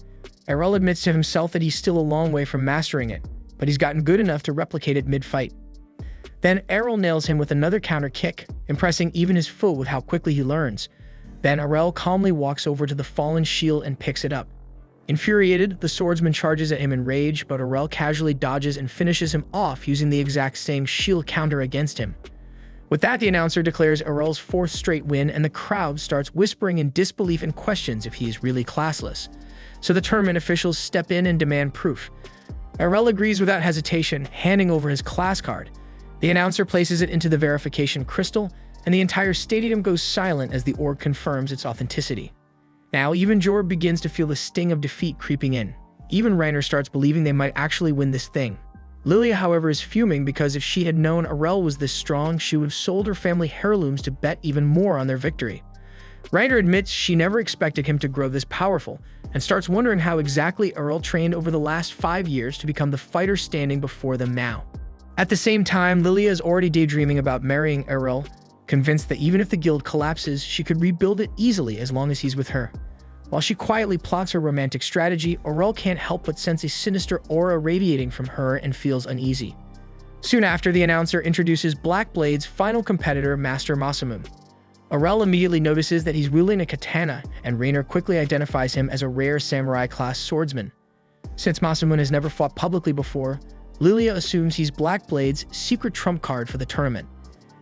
Arel admits to himself that he's still a long way from mastering it. but he's gotten good enough to replicate it mid-fight. Then Arel nails him with another counter kick, impressing even his foe with how quickly he learns. Then Arel calmly walks over to the fallen shield and picks it up. Infuriated, the swordsman charges at him in rage, but Arel casually dodges and finishes him off using the exact same shield counter against him. With that, the announcer declares Arel's 4th straight win, and the crowd starts whispering in disbelief and questions if he is really classless. So the tournament officials step in and demand proof. Arel agrees without hesitation, handing over his class card. The announcer places it into the verification crystal, and the entire stadium goes silent as the orb confirms its authenticity. Now, even Jorb begins to feel the sting of defeat creeping in. Even Reiner starts believing they might actually win this thing. Lilia, however, is fuming because if she had known Arel was this strong, she would have sold her family heirlooms to bet even more on their victory. Reiner admits she never expected him to grow this powerful, and starts wondering how exactly Arel trained over the last 5 years to become the fighter standing before them now. At the same time, Lilia is already daydreaming about marrying Arel, convinced that even if the guild collapses, she could rebuild it easily as long as he's with her. While she quietly plots her romantic strategy, Arel can't help but sense a sinister aura radiating from her and feels uneasy. Soon after, the announcer introduces Black Blade's final competitor, Master Masamune. Arel immediately notices that he's wielding a katana, and Reiner quickly identifies him as a rare samurai-class swordsman. Since Masamune has never fought publicly before, Lilia assumes he's Black Blade's secret trump card for the tournament.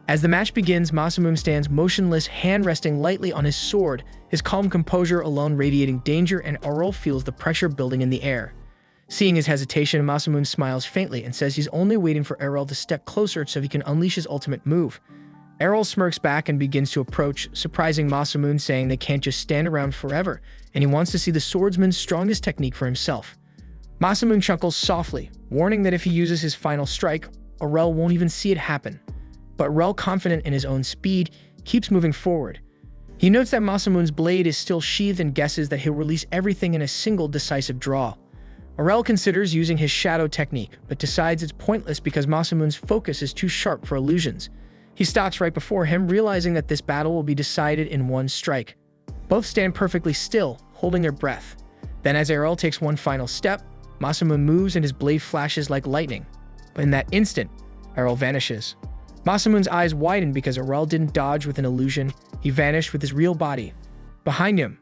As the match begins, Masamune stands motionless, hand resting lightly on his sword, his calm composure alone radiating danger, and Arel feels the pressure building in the air. Seeing his hesitation, Masamune smiles faintly and says he's only waiting for Arel to step closer so he can unleash his ultimate move. Arel smirks back and begins to approach, surprising Masamune, saying they can't just stand around forever, and he wants to see the swordsman's strongest technique for himself. Masamune chuckles softly, warning that if he uses his final strike, Arel won't even see it happen. But Arel, confident in his own speed, keeps moving forward. He notes that Masamune's blade is still sheathed and guesses that he'll release everything in a single decisive draw. Arel considers using his shadow technique, but decides it's pointless because Masamune's focus is too sharp for illusions. He stops right before him, realizing that this battle will be decided in one strike. Both stand perfectly still, holding their breath. Then as Arel takes one final step, Masamune moves and his blade flashes like lightning. But in that instant, Arel vanishes. Masamune's eyes widen because Arel didn't dodge with an illusion, he vanished with his real body. Behind him,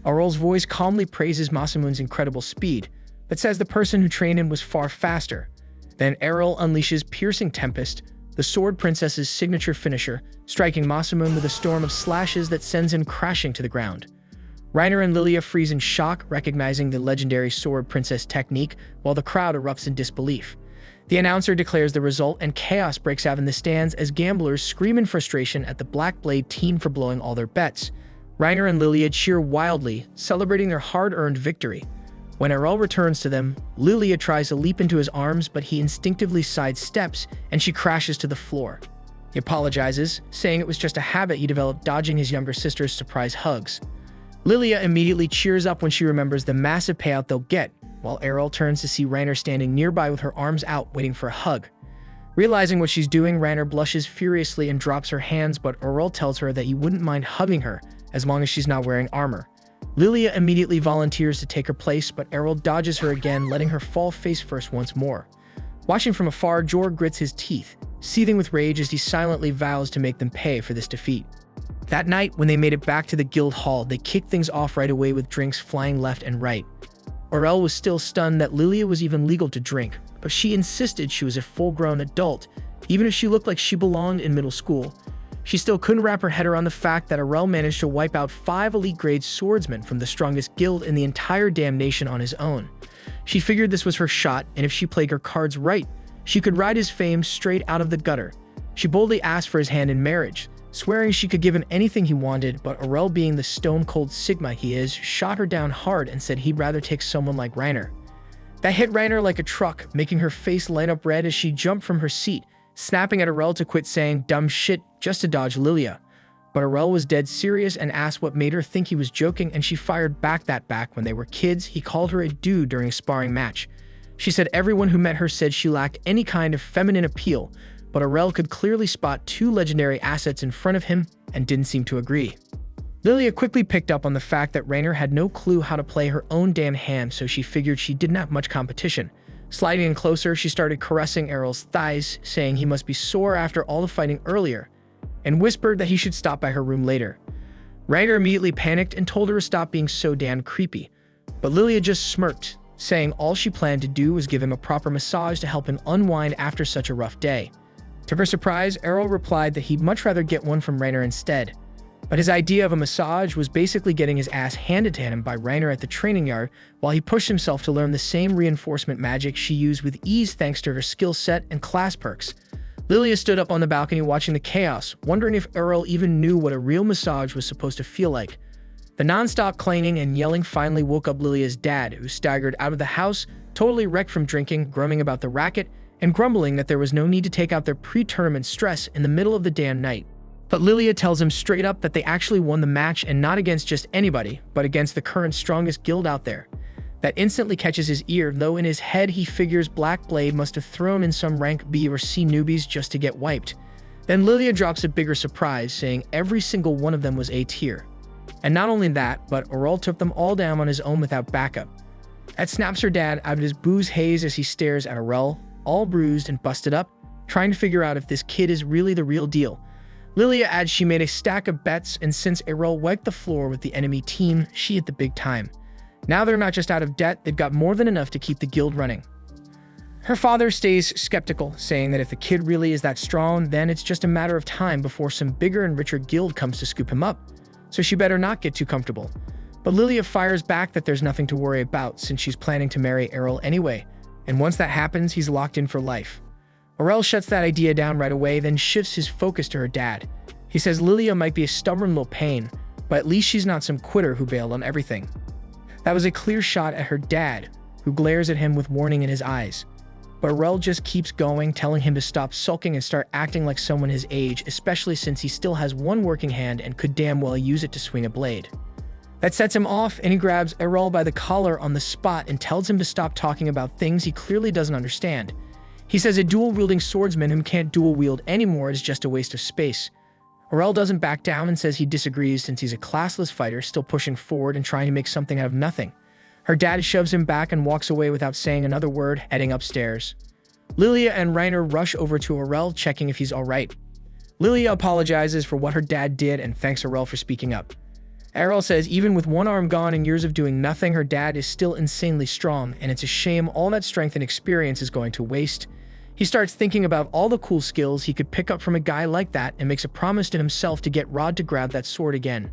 Arel's voice calmly praises Masamune's incredible speed, but says the person who trained him was far faster. Then Arel unleashes Piercing Tempest, the Sword Princess's signature finisher, striking Masamune with a storm of slashes that sends him crashing to the ground. Reiner and Lilia freeze in shock, recognizing the legendary Sword Princess technique, while the crowd erupts in disbelief. The announcer declares the result, and chaos breaks out in the stands as gamblers scream in frustration at the Black Blade team for blowing all their bets. Reiner and Lilia cheer wildly, celebrating their hard-earned victory. When Arel returns to them, Lilia tries to leap into his arms, but he instinctively sidesteps, and she crashes to the floor. He apologizes, saying it was just a habit he developed dodging his younger sister's surprise hugs. Lilia immediately cheers up when she remembers the massive payout they'll get, while Arel turns to see Reiner standing nearby with her arms out, waiting for a hug. Realizing what she's doing, Reiner blushes furiously and drops her hands, but Arel tells her that he wouldn't mind hugging her as long as she's not wearing armor. Lilia immediately volunteers to take her place, but Arel dodges her again, letting her fall face first once more. Watching from afar, Jorg grits his teeth, seething with rage as he silently vows to make them pay for this defeat. That night, when they made it back to the guild hall, they kicked things off right away with drinks flying left and right. Arel was still stunned that Lilia was even legal to drink, but she insisted she was a full-grown adult, even if she looked like she belonged in middle school. She still couldn't wrap her head around the fact that Arel managed to wipe out 5 elite-grade swordsmen from the strongest guild in the entire damn nation on his own. She figured this was her shot, and if she played her cards right, she could ride his fame straight out of the gutter. She boldly asked for his hand in marriage, swearing she could give him anything he wanted, but Arel, being the stone-cold Sigma he is, shot her down hard and said he'd rather take someone like Reiner. That hit Reiner like a truck, making her face light up red as she jumped from her seat, snapping at Arel to quit saying dumb shit just to dodge Lilia. But Arel was dead serious and asked what made her think he was joking, and she fired back that back when they were kids, he called her a dude during a sparring match. She said everyone who met her said she lacked any kind of feminine appeal, but Arel could clearly spot 2 legendary assets in front of him and didn't seem to agree. Lilia quickly picked up on the fact that Reiner had no clue how to play her own damn hand, so she figured she didn't have much competition. Sliding in closer, she started caressing Arel's thighs, saying he must be sore after all the fighting earlier, and whispered that he should stop by her room later. Rainer immediately panicked and told her to stop being so damn creepy, but Lilia just smirked, saying all she planned to do was give him a proper massage to help him unwind after such a rough day. To her surprise, Arel replied that he'd much rather get one from Rainer instead, but his idea of a massage was basically getting his ass handed to him by Rainer at the training yard while he pushed himself to learn the same reinforcement magic she used with ease thanks to her skill set and class perks. Lilia stood up on the balcony watching the chaos, wondering if Arel even knew what a real massage was supposed to feel like. The non-stop clanging and yelling finally woke up Lilia's dad, who staggered out of the house, totally wrecked from drinking, grumbling about the racket, and grumbling that there was no need to take out their pre-tournament stress in the middle of the damn night. But Lilia tells him straight up that they actually won the match and not against just anybody, but against the current strongest guild out there. That instantly catches his ear, though in his head he figures Black Blade must have thrown in some rank B or C newbies just to get wiped. Then Lilia drops a bigger surprise, saying every single one of them was A tier. And not only that, but Arel took them all down on his own without backup. That snaps her dad out of his booze haze as he stares at Arel, all bruised and busted up, trying to figure out if this kid is really the real deal. Lilia adds she made a stack of bets, and since Arel wiped the floor with the enemy team, she hit the big time. Now they're not just out of debt, they've got more than enough to keep the guild running. Her father stays skeptical, saying that if the kid really is that strong, then it's just a matter of time before some bigger and richer guild comes to scoop him up, so she better not get too comfortable. But Lilia fires back that there's nothing to worry about since she's planning to marry Arel anyway, and once that happens, he's locked in for life. Arel shuts that idea down right away, then shifts his focus to her dad. He says Lilia might be a stubborn little pain, but at least she's not some quitter who bailed on everything. That was a clear shot at her dad, who glares at him with warning in his eyes. But Arel just keeps going, telling him to stop sulking and start acting like someone his age, especially since he still has one working hand and could damn well use it to swing a blade. That sets him off, and he grabs Arel by the collar on the spot and tells him to stop talking about things he clearly doesn't understand. He says a dual-wielding swordsman who can't dual-wield anymore is just a waste of space. Arel doesn't back down and says he disagrees since he's a classless fighter still pushing forward and trying to make something out of nothing. Her dad shoves him back and walks away without saying another word, heading upstairs. Lilia and Rainer rush over to Arel, checking if he's alright. Lilia apologizes for what her dad did and thanks Arel for speaking up. Arel says even with one arm gone and years of doing nothing, her dad is still insanely strong, and it's a shame all that strength and experience is going to waste. He starts thinking about all the cool skills he could pick up from a guy like that and makes a promise to himself to get Rod to grab that sword again.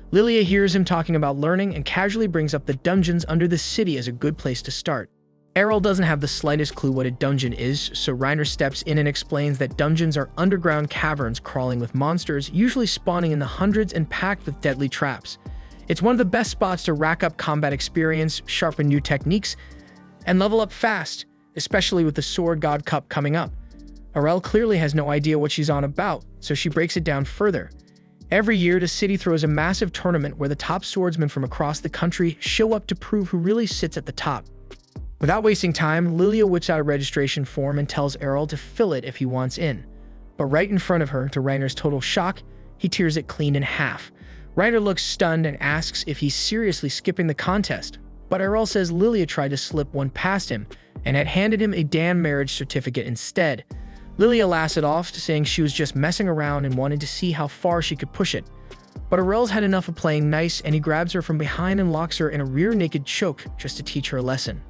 Lilia hears him talking about learning and casually brings up the dungeons under the city as a good place to start. Arel doesn't have the slightest clue what a dungeon is, so Rainer steps in and explains that dungeons are underground caverns crawling with monsters, usually spawning in the hundreds and packed with deadly traps. It's one of the best spots to rack up combat experience, sharpen new techniques, and level up fast, especially with the Sword God Cup coming up. Arel clearly has no idea what she's on about, so she breaks it down further. Every year, the city throws a massive tournament where the top swordsmen from across the country show up to prove who really sits at the top. Without wasting time, Lilia whips out a registration form and tells Arel to fill it if he wants in. But right in front of her, to Rainer's total shock, he tears it clean in half. Rainer looks stunned and asks if he's seriously skipping the contest, but Arel says Lilia tried to slip one past him and had handed him a damn marriage certificate instead. Lilia laughs it off, saying she was just messing around and wanted to see how far she could push it. But Arel's had enough of playing nice, and he grabs her from behind and locks her in a rear naked choke just to teach her a lesson.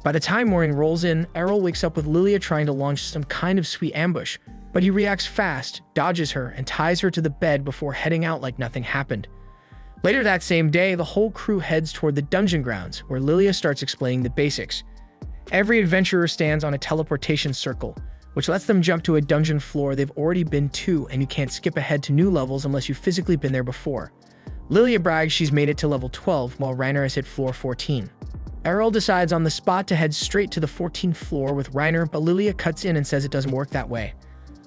By the time morning rolls in, Arel wakes up with Lilia trying to launch some kind of sweet ambush, but he reacts fast, dodges her, and ties her to the bed before heading out like nothing happened. Later that same day, the whole crew heads toward the dungeon grounds, where Lilia starts explaining the basics. Every adventurer stands on a teleportation circle, which lets them jump to a dungeon floor they've already been to, and you can't skip ahead to new levels unless you've physically been there before. Lilia brags she's made it to level 12, while Rainer has hit floor 14. Arel decides on the spot to head straight to the 14th floor with Rainer, but Lilia cuts in and says it doesn't work that way.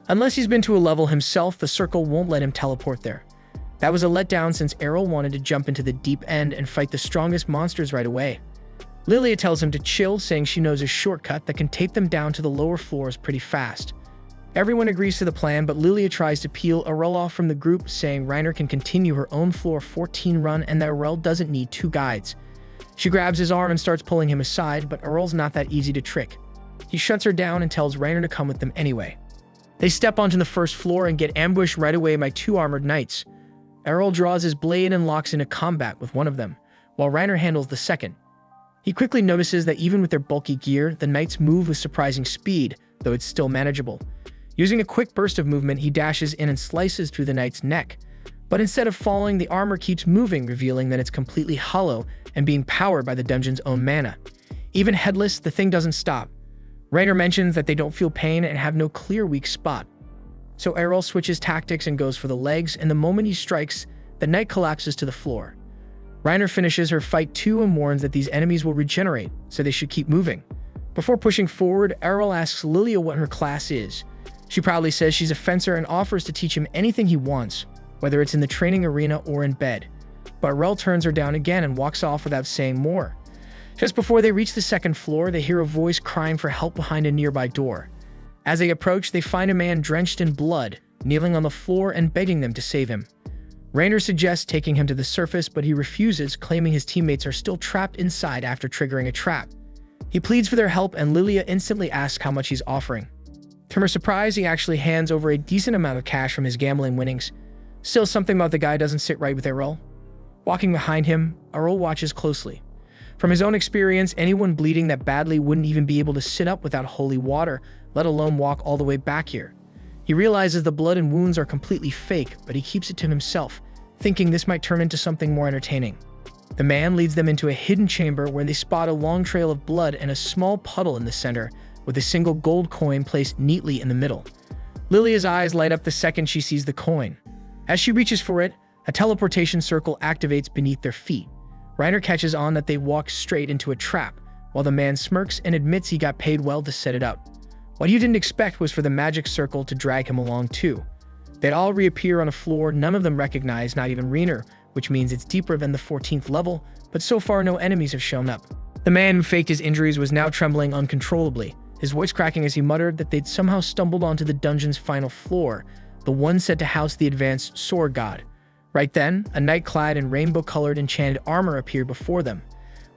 Unless he's been to a level himself, the circle won't let him teleport there. That was a letdown since Arel wanted to jump into the deep end and fight the strongest monsters right away. Lilia tells him to chill, saying she knows a shortcut that can take them down to the lower floors pretty fast. Everyone agrees to the plan, but Lilia tries to peel Arel off from the group, saying Rainer can continue her own floor 14 run and that Arel doesn't need two guides. She grabs his arm and starts pulling him aside, but Arel's not that easy to trick. He shuts her down and tells Reiner to come with them anyway. They step onto the first floor and get ambushed right away by two armored knights. Arel draws his blade and locks into combat with one of them, while Reiner handles the second. He quickly notices that even with their bulky gear, the knights move with surprising speed, though it's still manageable. Using a quick burst of movement, he dashes in and slices through the knight's neck. But instead of falling, the armor keeps moving, revealing that it's completely hollow and being powered by the dungeon's own mana. Even headless, the thing doesn't stop. Reiner mentions that they don't feel pain and have no clear weak spot. So Arel switches tactics and goes for the legs, and the moment he strikes, the knight collapses to the floor. Reiner finishes her fight too and warns that these enemies will regenerate, so they should keep moving. Before pushing forward, Arel asks Lilia what her class is. She proudly says she's a fencer and offers to teach him anything he wants, whether it's in the training arena or in bed. But Arel turns her down again and walks off without saying more. Just before they reach the second floor, they hear a voice crying for help behind a nearby door. As they approach, they find a man drenched in blood, kneeling on the floor and begging them to save him. Reiner suggests taking him to the surface, but he refuses, claiming his teammates are still trapped inside after triggering a trap. He pleads for their help, and Lilia instantly asks how much he's offering. To her surprise, he actually hands over a decent amount of cash from his gambling winnings. Still, something about the guy doesn't sit right with Arel. Walking behind him, Arel watches closely. From his own experience, anyone bleeding that badly wouldn't even be able to sit up without holy water, let alone walk all the way back here. He realizes the blood and wounds are completely fake, but he keeps it to himself, thinking this might turn into something more entertaining. The man leads them into a hidden chamber where they spot a long trail of blood and a small puddle in the center, with a single gold coin placed neatly in the middle. Lilia's eyes light up the second she sees the coin. As she reaches for it, a teleportation circle activates beneath their feet. Reiner catches on that they walk straight into a trap, while the man smirks and admits he got paid well to set it up. What he didn't expect was for the magic circle to drag him along too. They'd all reappear on a floor none of them recognize, not even Reiner, which means it's deeper than the 14th level, but so far no enemies have shown up. The man who faked his injuries was now trembling uncontrollably, his voice cracking as he muttered that they'd somehow stumbled onto the dungeon's final floor, the one said to house the advanced sword god. Right then, a knight clad in rainbow-colored enchanted armor appeared before them.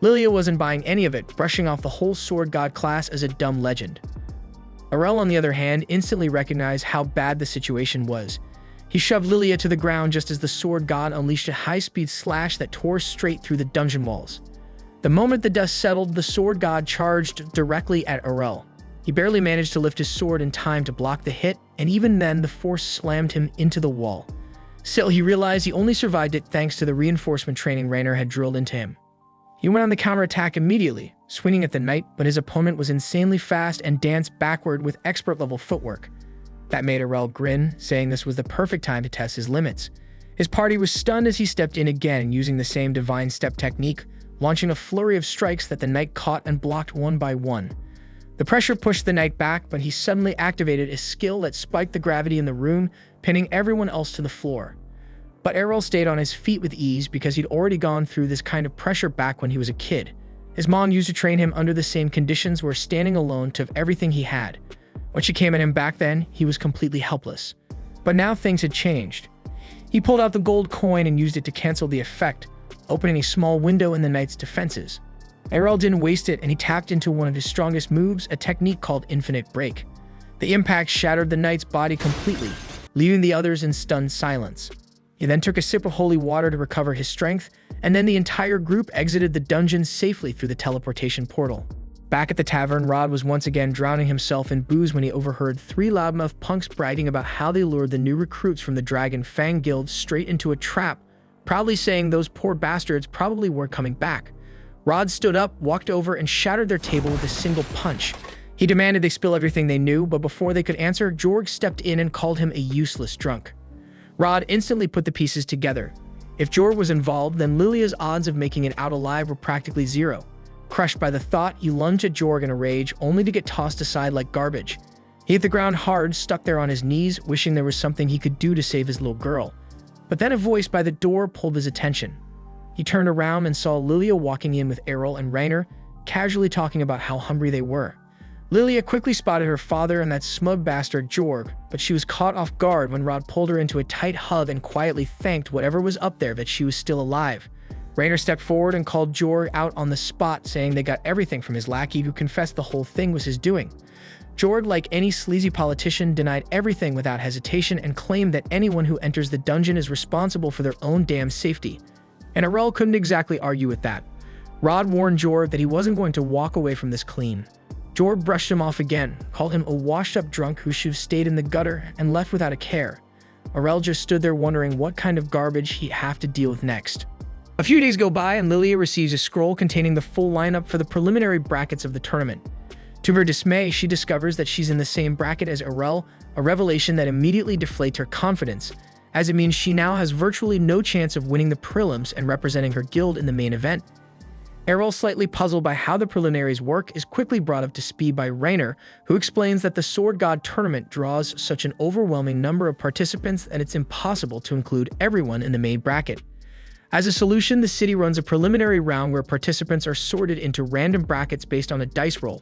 Lilia wasn't buying any of it, brushing off the whole sword god class as a dumb legend. Arel, on the other hand, instantly recognized how bad the situation was. He shoved Lilia to the ground just as the sword god unleashed a high-speed slash that tore straight through the dungeon walls. The moment the dust settled, the sword god charged directly at Arel. He barely managed to lift his sword in time to block the hit, and even then the force slammed him into the wall. Still, he realized he only survived it thanks to the reinforcement training Reiner had drilled into him. He went on the counterattack immediately, swinging at the knight, but his opponent was insanely fast and danced backward with expert-level footwork. That made Arel grin, saying this was the perfect time to test his limits. His party was stunned as he stepped in again, using the same divine step technique, launching a flurry of strikes that the knight caught and blocked one by one. The pressure pushed the knight back, but he suddenly activated a skill that spiked the gravity in the room, pinning everyone else to the floor. But Arel stayed on his feet with ease because he'd already gone through this kind of pressure back when he was a kid. His mom used to train him under the same conditions where standing alone took everything he had. When she came at him back then, he was completely helpless. But now things had changed. He pulled out the gold coin and used it to cancel the effect, opening a small window in the knight's defenses. Arel didn't waste it, and he tapped into one of his strongest moves, a technique called Infinite Break. The impact shattered the knight's body completely, leaving the others in stunned silence. He then took a sip of holy water to recover his strength, and then the entire group exited the dungeon safely through the teleportation portal. Back at the tavern, Rod was once again drowning himself in booze when he overheard three loudmouth punks bragging about how they lured the new recruits from the Dragon Fang Guild straight into a trap, proudly saying those poor bastards probably weren't coming back. Rod stood up, walked over, and shattered their table with a single punch. He demanded they spill everything they knew, but before they could answer, Jorg stepped in and called him a useless drunk. Rod instantly put the pieces together. If Jorg was involved, then Lilia's odds of making it out alive were practically zero. Crushed by the thought, he lunged at Jorg in a rage, only to get tossed aside like garbage. He hit the ground hard, stuck there on his knees, wishing there was something he could do to save his little girl. But then a voice by the door pulled his attention. He turned around and saw Lilia walking in with Arel and Reiner, casually talking about how hungry they were. Lilia quickly spotted her father and that smug bastard Jorg, but she was caught off guard when Rod pulled her into a tight hug and quietly thanked whatever was up there that she was still alive. Rainer stepped forward and called Jorg out on the spot, saying they got everything from his lackey, who confessed the whole thing was his doing. Jorg, like any sleazy politician, denied everything without hesitation and claimed that anyone who enters the dungeon is responsible for their own damn safety. And Arel couldn't exactly argue with that. Rod warned Jorg that he wasn't going to walk away from this clean. Jorg brushed him off again, called him a washed-up drunk who should have stayed in the gutter, and left without a care. Arel just stood there wondering what kind of garbage he'd have to deal with next. A few days go by and Lilia receives a scroll containing the full lineup for the preliminary brackets of the tournament. To her dismay, she discovers that she's in the same bracket as Arel, a revelation that immediately deflates her confidence, as it means she now has virtually no chance of winning the prelims and representing her guild in the main event. Arel, slightly puzzled by how the preliminaries work, is quickly brought up to speed by Rainer, who explains that the Sword God tournament draws such an overwhelming number of participants that it's impossible to include everyone in the main bracket. As a solution, the city runs a preliminary round where participants are sorted into random brackets based on a dice roll.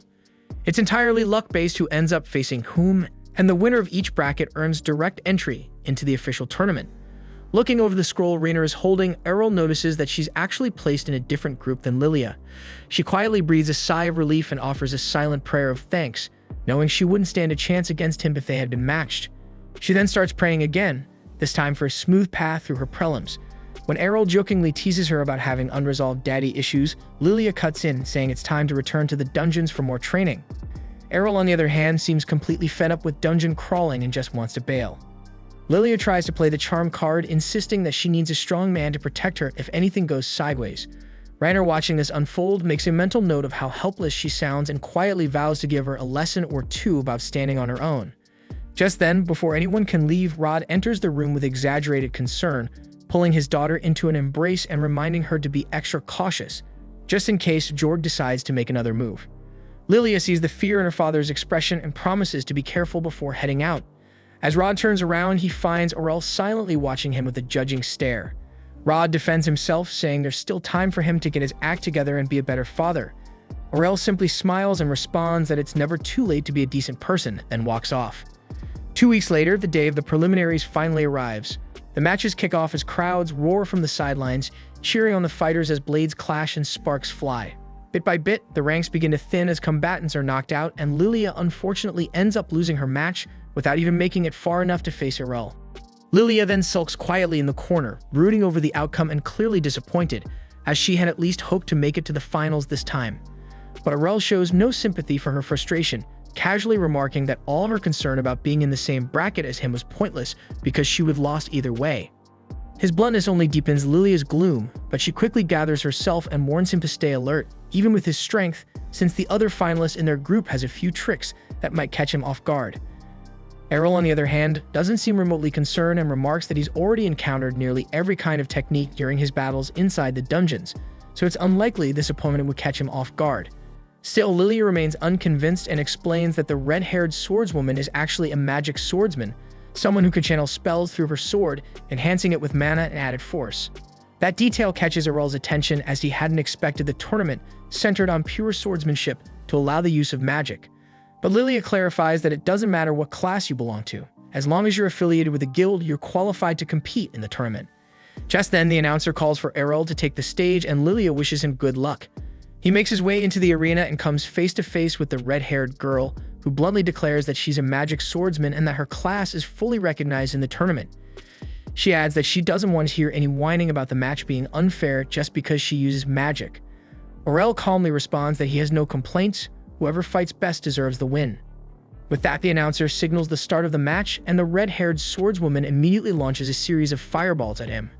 It's entirely luck-based who ends up facing whom, and the winner of each bracket earns direct entry into the official tournament. Looking over the scroll Rainer is holding, Arel notices that she's actually placed in a different group than Lilia. She quietly breathes a sigh of relief and offers a silent prayer of thanks, knowing she wouldn't stand a chance against him if they had been matched. She then starts praying again, this time for a smooth path through her prelims. When Arel jokingly teases her about having unresolved daddy issues, Lilia cuts in, saying it's time to return to the dungeons for more training. Arel, on the other hand, seems completely fed up with dungeon crawling and just wants to bail. Lilia tries to play the charm card, insisting that she needs a strong man to protect her if anything goes sideways. Rainer, watching this unfold, makes a mental note of how helpless she sounds and quietly vows to give her a lesson or two about standing on her own. Just then, before anyone can leave, Rod enters the room with exaggerated concern, pulling his daughter into an embrace and reminding her to be extra cautious, just in case Jorg decides to make another move. Lilia sees the fear in her father's expression and promises to be careful before heading out. As Rod turns around, he finds Arel silently watching him with a judging stare. Rod defends himself, saying there's still time for him to get his act together and be a better father. Arel simply smiles and responds that it's never too late to be a decent person, then walks off. 2 weeks later, the day of the preliminaries finally arrives. The matches kick off as crowds roar from the sidelines, cheering on the fighters as blades clash and sparks fly. Bit by bit, the ranks begin to thin as combatants are knocked out, and Lilia unfortunately ends up losing her match without even making it far enough to face Arel. Lilia then sulks quietly in the corner, brooding over the outcome and clearly disappointed, as she had at least hoped to make it to the finals this time. But Arel shows no sympathy for her frustration, casually remarking that all her concern about being in the same bracket as him was pointless because she would have lost either way. His bluntness only deepens Lilia's gloom, but she quickly gathers herself and warns him to stay alert, even with his strength, since the other finalist in their group has a few tricks that might catch him off guard. Arel, on the other hand, doesn't seem remotely concerned and remarks that he's already encountered nearly every kind of technique during his battles inside the dungeons, so it's unlikely this opponent would catch him off guard. Still, Lilia remains unconvinced and explains that the red-haired swordswoman is actually a magic swordsman, someone who could channel spells through her sword, enhancing it with mana and added force. That detail catches Arel's attention, as he hadn't expected the tournament centered on pure swordsmanship to allow the use of magic. But Lilia clarifies that it doesn't matter what class you belong to. As long as you're affiliated with a guild, you're qualified to compete in the tournament. Just then, the announcer calls for Arel to take the stage, and Lilia wishes him good luck. He makes his way into the arena and comes face to face with the red-haired girl, who bluntly declares that she's a magic swordsman and that her class is fully recognized in the tournament. She adds that she doesn't want to hear any whining about the match being unfair just because she uses magic. Arel calmly responds that he has no complaints. Whoever fights best deserves the win. With that, the announcer signals the start of the match, and the red-haired swordswoman immediately launches a series of fireballs at him.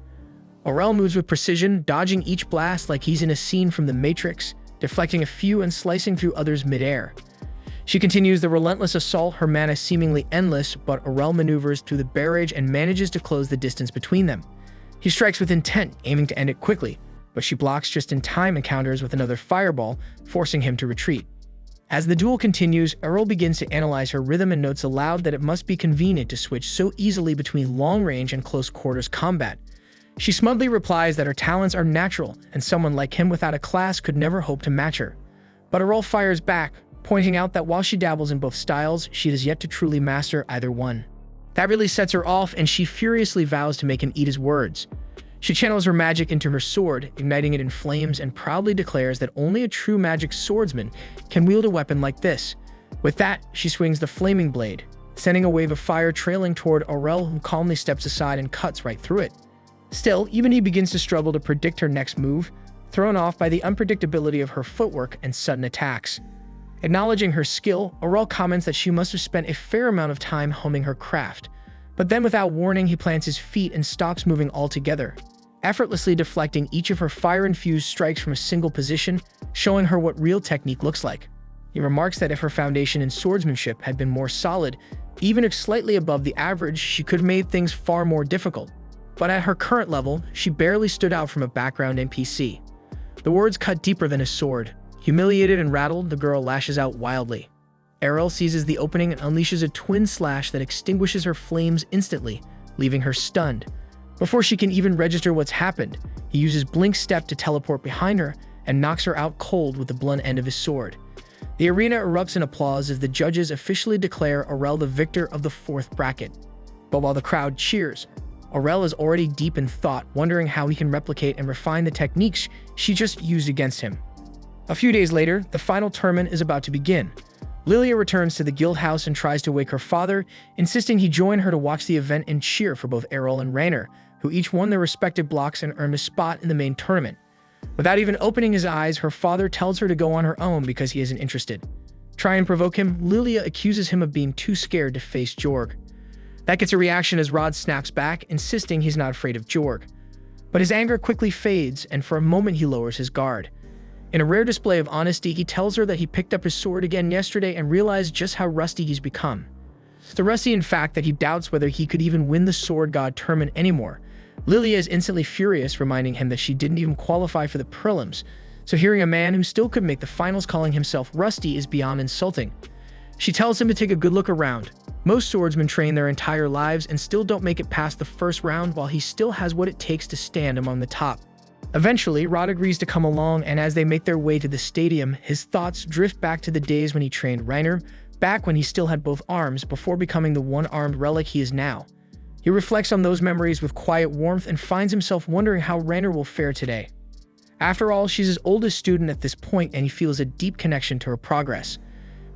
Arel moves with precision, dodging each blast like he's in a scene from The Matrix, deflecting a few and slicing through others midair. She continues the relentless assault, her mana seemingly endless, but Arel maneuvers through the barrage and manages to close the distance between them. He strikes with intent, aiming to end it quickly, but she blocks just in time and counters with another fireball, forcing him to retreat. As the duel continues, Arel begins to analyze her rhythm and notes aloud that it must be convenient to switch so easily between long-range and close-quarters combat. She smugly replies that her talents are natural, and someone like him without a class could never hope to match her. But Arel fires back, pointing out that while she dabbles in both styles, she has yet to truly master either one. That really sets her off, and she furiously vows to make him eat his words. She channels her magic into her sword, igniting it in flames, and proudly declares that only a true magic swordsman can wield a weapon like this. With that, she swings the flaming blade, sending a wave of fire trailing toward Arel, who calmly steps aside and cuts right through it. Still, even he begins to struggle to predict her next move, thrown off by the unpredictability of her footwork and sudden attacks. Acknowledging her skill, Arel comments that she must have spent a fair amount of time honing her craft. But then without warning, he plants his feet and stops moving altogether, effortlessly deflecting each of her fire-infused strikes from a single position, showing her what real technique looks like. He remarks that if her foundation in swordsmanship had been more solid, even slightly above the average, she could have made things far more difficult. But at her current level, she barely stood out from a background NPC. The words cut deeper than a sword. Humiliated and rattled, the girl lashes out wildly. Arel seizes the opening and unleashes a twin slash that extinguishes her flames instantly, leaving her stunned. Before she can even register what's happened, he uses Blink's step to teleport behind her and knocks her out cold with the blunt end of his sword. The arena erupts in applause as the judges officially declare Arel the victor of the fourth bracket. But while the crowd cheers, Arel is already deep in thought, wondering how he can replicate and refine the techniques she just used against him. A few days later, the final tournament is about to begin. Lilia returns to the guild house and tries to wake her father, insisting he join her to watch the event and cheer for both Arel and Rainer, who each won their respective blocks and earned a spot in the main tournament. Without even opening his eyes, her father tells her to go on her own because he isn't interested. Try and provoke him, Lilia accuses him of being too scared to face Jorg. That gets a reaction as Rod snaps back, insisting he's not afraid of Jorg. But his anger quickly fades, and for a moment he lowers his guard. In a rare display of honesty, he tells her that he picked up his sword again yesterday and realized just how rusty he's become. So rusty, in fact, that he doubts whether he could even win the Sword God tournament anymore. Lilia is instantly furious, reminding him that she didn't even qualify for the prelims, so hearing a man who still could make the finals calling himself rusty is beyond insulting. She tells him to take a good look around. Most swordsmen train their entire lives and still don't make it past the first round, while he still has what it takes to stand among the top. Eventually, Rod agrees to come along, and as they make their way to the stadium, his thoughts drift back to the days when he trained Rainer, back when he still had both arms before becoming the one-armed relic he is now. He reflects on those memories with quiet warmth and finds himself wondering how Rainer will fare today. After all, she's his oldest student at this point, and he feels a deep connection to her progress.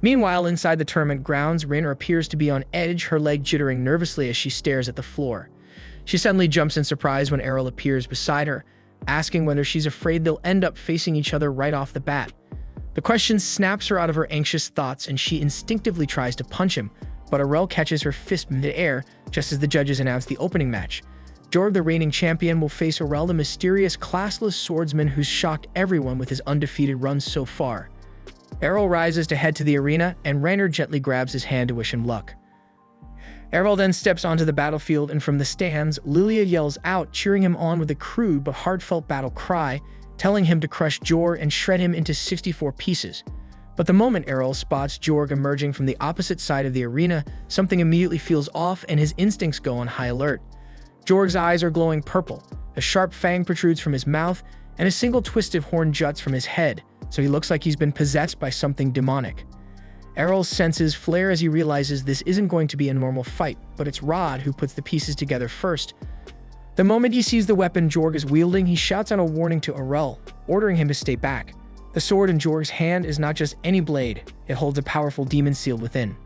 Meanwhile, inside the tournament grounds, Rainer appears to be on edge, her leg jittering nervously as she stares at the floor. She suddenly jumps in surprise when Arel appears beside her, asking whether she's afraid they'll end up facing each other right off the bat. The question snaps her out of her anxious thoughts, and she instinctively tries to punch him, but Arel catches her fist mid-air just as the judges announce the opening match. Jorg, the reigning champion, will face Arel, the mysterious classless swordsman who's shocked everyone with his undefeated run so far. Arel rises to head to the arena, and Rainer gently grabs his hand to wish him luck. Arel then steps onto the battlefield, and from the stands, Lilia yells out, cheering him on with a crude but heartfelt battle cry, telling him to crush Jorg and shred him into 64 pieces. But the moment Arel spots Jorg emerging from the opposite side of the arena, something immediately feels off and his instincts go on high alert. Jorg's eyes are glowing purple, a sharp fang protrudes from his mouth, and a single twisted horn juts from his head, so he looks like he's been possessed by something demonic. Arel's senses flare as he realizes this isn't going to be a normal fight, but it's Rod who puts the pieces together first. The moment he sees the weapon Jorg is wielding, he shouts out a warning to Arel, ordering him to stay back. The sword in Jorg's hand is not just any blade, it holds a powerful demon sealed within.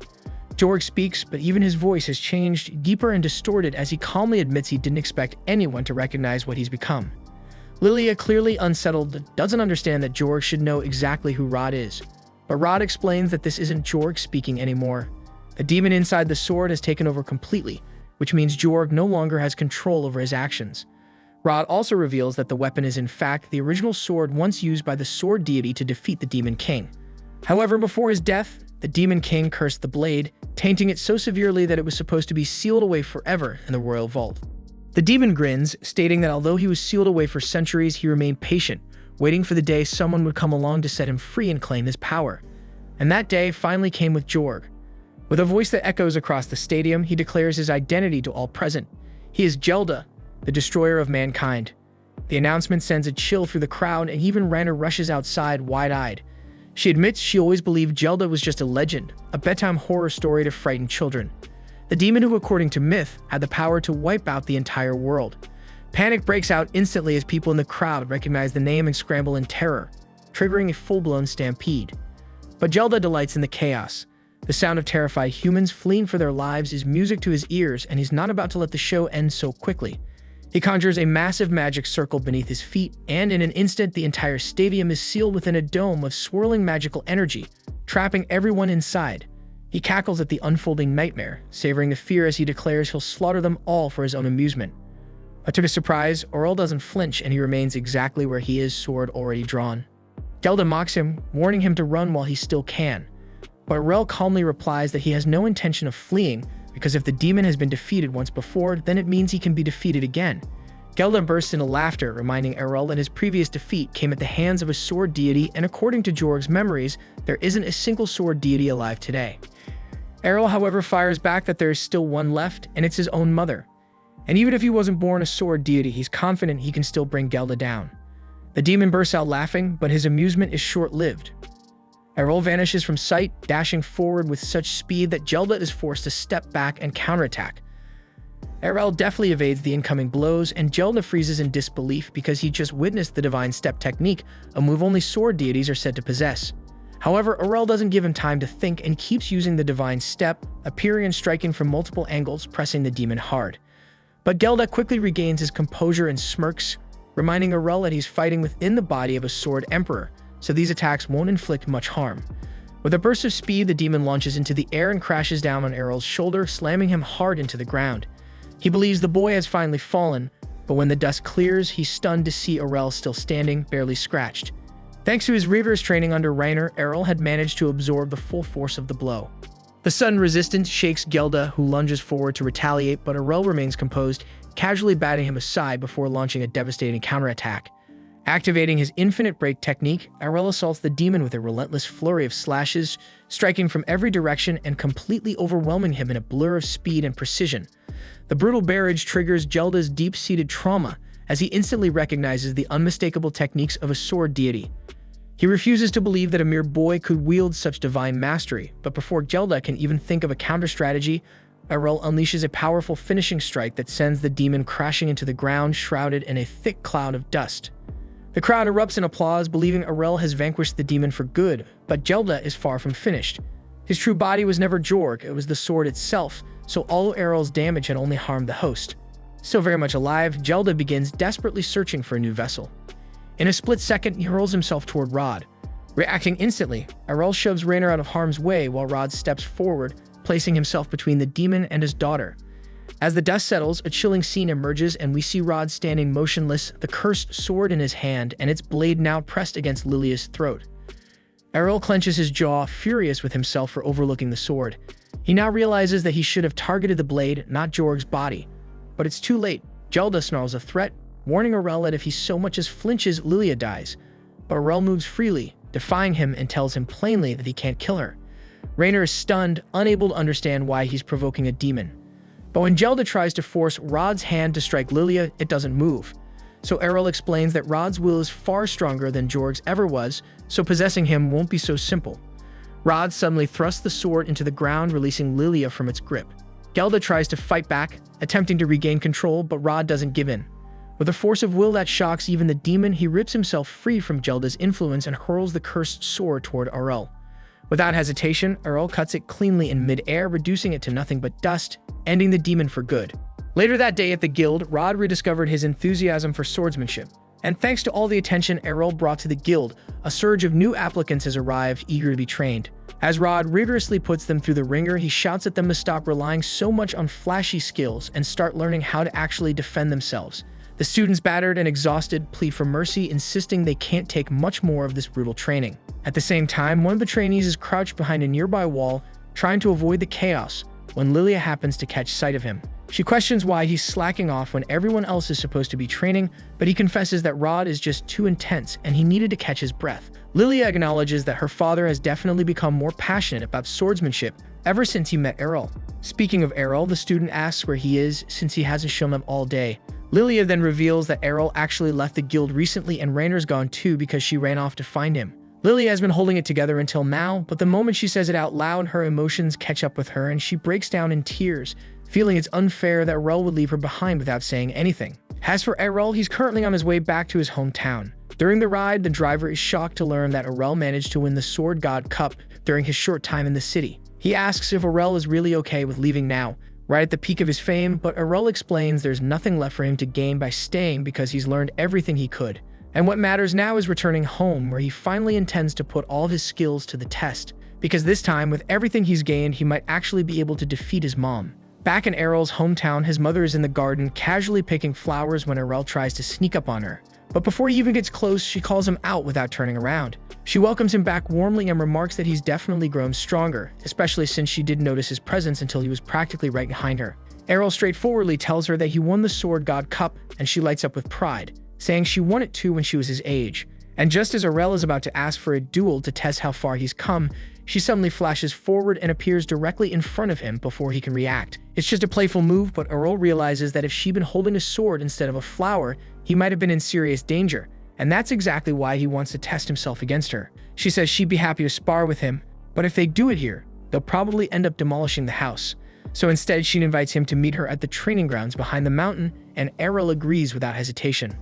Jorg speaks, but even his voice has changed, deeper and distorted, as he calmly admits he didn't expect anyone to recognize what he's become. Lilia, clearly unsettled, doesn't understand that Jorg should know exactly who Rod is. But Rod explains that this isn't Jorg speaking anymore. The demon inside the sword has taken over completely, which means Jorg no longer has control over his actions. Rod also reveals that the weapon is in fact the original sword once used by the sword deity to defeat the Demon King. However, before his death, the Demon King cursed the blade, tainting it so severely that it was supposed to be sealed away forever in the royal vault. The demon grins, stating that although he was sealed away for centuries, he remained patient, waiting for the day someone would come along to set him free and claim his power. And that day finally came with Jorg. With a voice that echoes across the stadium, he declares his identity to all present. He is Gelda, the destroyer of mankind. The announcement sends a chill through the crowd, and even Rainer rushes outside wide-eyed. She admits she always believed Gelda was just a legend, a bedtime horror story to frighten children. The demon who, according to myth, had the power to wipe out the entire world. Panic breaks out instantly as people in the crowd recognize the name and scramble in terror, triggering a full-blown stampede. But Gelda delights in the chaos. The sound of terrified humans fleeing for their lives is music to his ears, and he's not about to let the show end so quickly. He conjures a massive magic circle beneath his feet, and in an instant, the entire stadium is sealed within a dome of swirling magical energy, trapping everyone inside. He cackles at the unfolding nightmare, savoring the fear as he declares he'll slaughter them all for his own amusement. But to his surprise, Arel doesn't flinch, and he remains exactly where he is, sword already drawn. Gelda mocks him, warning him to run while he still can. But Arel calmly replies that he has no intention of fleeing, because if the demon has been defeated once before, then it means he can be defeated again. Gelda bursts into laughter, reminding Arel that his previous defeat came at the hands of a sword deity, and according to Jorg's memories, there isn't a single sword deity alive today. Arel, however, fires back that there is still one left, and it's his own mother. And even if he wasn't born a sword deity, he's confident he can still bring Gelda down. The demon bursts out laughing, but his amusement is short-lived. Arel vanishes from sight, dashing forward with such speed that Gelda is forced to step back and counterattack. Arel deftly evades the incoming blows, and Gelda freezes in disbelief because he just witnessed the divine step technique, a move only sword deities are said to possess. However, Arel doesn't give him time to think and keeps using the divine step, appearing and striking from multiple angles, pressing the demon hard. But Gelda quickly regains his composure and smirks, reminding Arel that he's fighting within the body of a sword emperor, so these attacks won't inflict much harm. With a burst of speed, the demon launches into the air and crashes down on Arel's shoulder, slamming him hard into the ground. He believes the boy has finally fallen, but when the dust clears, he's stunned to see Arel still standing, barely scratched. Thanks to his rigorous training under Rainer, Arel had managed to absorb the full force of the blow. The sudden resistance shakes Gelda, who lunges forward to retaliate, but Arel remains composed, casually batting him aside before launching a devastating counterattack. Activating his infinite break technique, Arel assaults the demon with a relentless flurry of slashes, striking from every direction and completely overwhelming him in a blur of speed and precision. The brutal barrage triggers Gelda's deep-seated trauma, as he instantly recognizes the unmistakable techniques of a sword deity. He refuses to believe that a mere boy could wield such divine mastery, but before Gelda can even think of a counter-strategy, Arel unleashes a powerful finishing strike that sends the demon crashing into the ground, shrouded in a thick cloud of dust. The crowd erupts in applause, believing Arel has vanquished the demon for good, but Gelda is far from finished. His true body was never Jorg, it was the sword itself, so all Arel's damage had only harmed the host. Still very much alive, Gelda begins desperately searching for a new vessel. In a split second, he hurls himself toward Rod. Reacting instantly, Arel shoves Rainer out of harm's way while Rod steps forward, placing himself between the demon and his daughter. As the dust settles, a chilling scene emerges and we see Rod standing motionless, the cursed sword in his hand and its blade now pressed against Lilia's throat. Arel clenches his jaw, furious with himself for overlooking the sword. He now realizes that he should have targeted the blade, not Jorg's body. But it's too late. Gelda snarls a threat, warning Arel that if he so much as flinches, Lilia dies. But Arel moves freely, defying him and tells him plainly that he can't kill her. Rainer is stunned, unable to understand why he's provoking a demon. But when Gelda tries to force Rod's hand to strike Lilia, it doesn't move. So Arel explains that Rod's will is far stronger than Jorg's ever was, so possessing him won't be so simple. Rod suddenly thrusts the sword into the ground, releasing Lilia from its grip. Gelda tries to fight back, attempting to regain control, but Rod doesn't give in. With a force of will that shocks even the demon, he rips himself free from Gelda's influence and hurls the cursed sword toward Arel. Without hesitation, Arel cuts it cleanly in mid-air, reducing it to nothing but dust, ending the demon for good. Later that day at the guild, Rod rediscovered his enthusiasm for swordsmanship. And thanks to all the attention Arel brought to the guild, a surge of new applicants has arrived, eager to be trained. As Rod rigorously puts them through the ringer, he shouts at them to stop relying so much on flashy skills and start learning how to actually defend themselves. The students, battered and exhausted, plead for mercy, insisting they can't take much more of this brutal training. At the same time, one of the trainees is crouched behind a nearby wall, trying to avoid the chaos, when Lilia happens to catch sight of him. She questions why he's slacking off when everyone else is supposed to be training, but he confesses that Rod is just too intense and he needed to catch his breath. Lilia acknowledges that her father has definitely become more passionate about swordsmanship ever since he met Arel. Speaking of Arel, the student asks where he is since he hasn't shown up all day. Lilia then reveals that Arel actually left the guild recently and Rainer's gone too because she ran off to find him. Lilia has been holding it together until now, but the moment she says it out loud, her emotions catch up with her and she breaks down in tears, feeling it's unfair that Arel would leave her behind without saying anything. As for Arel, he's currently on his way back to his hometown. During the ride, the driver is shocked to learn that Arel managed to win the Sword God Cup during his short time in the city. He asks if Arel is really okay with leaving now, right at the peak of his fame, but Arel explains there's nothing left for him to gain by staying because he's learned everything he could. And what matters now is returning home, where he finally intends to put all of his skills to the test, because this time, with everything he's gained, he might actually be able to defeat his mom. Back in Arel's hometown, his mother is in the garden casually picking flowers when Arel tries to sneak up on her. But before he even gets close, she calls him out without turning around. She welcomes him back warmly and remarks that he's definitely grown stronger, especially since she didn't notice his presence until he was practically right behind her. Arel straightforwardly tells her that he won the Sword God Cup, and she lights up with pride, saying she won it too when she was his age. And just as Arel is about to ask for a duel to test how far he's come, she suddenly flashes forward and appears directly in front of him before he can react. It's just a playful move, but Arel realizes that if she'd been holding a sword instead of a flower, he might have been in serious danger, and that's exactly why he wants to test himself against her. She says she'd be happy to spar with him, but if they do it here, they'll probably end up demolishing the house. So instead, she invites him to meet her at the training grounds behind the mountain, and Arel agrees without hesitation.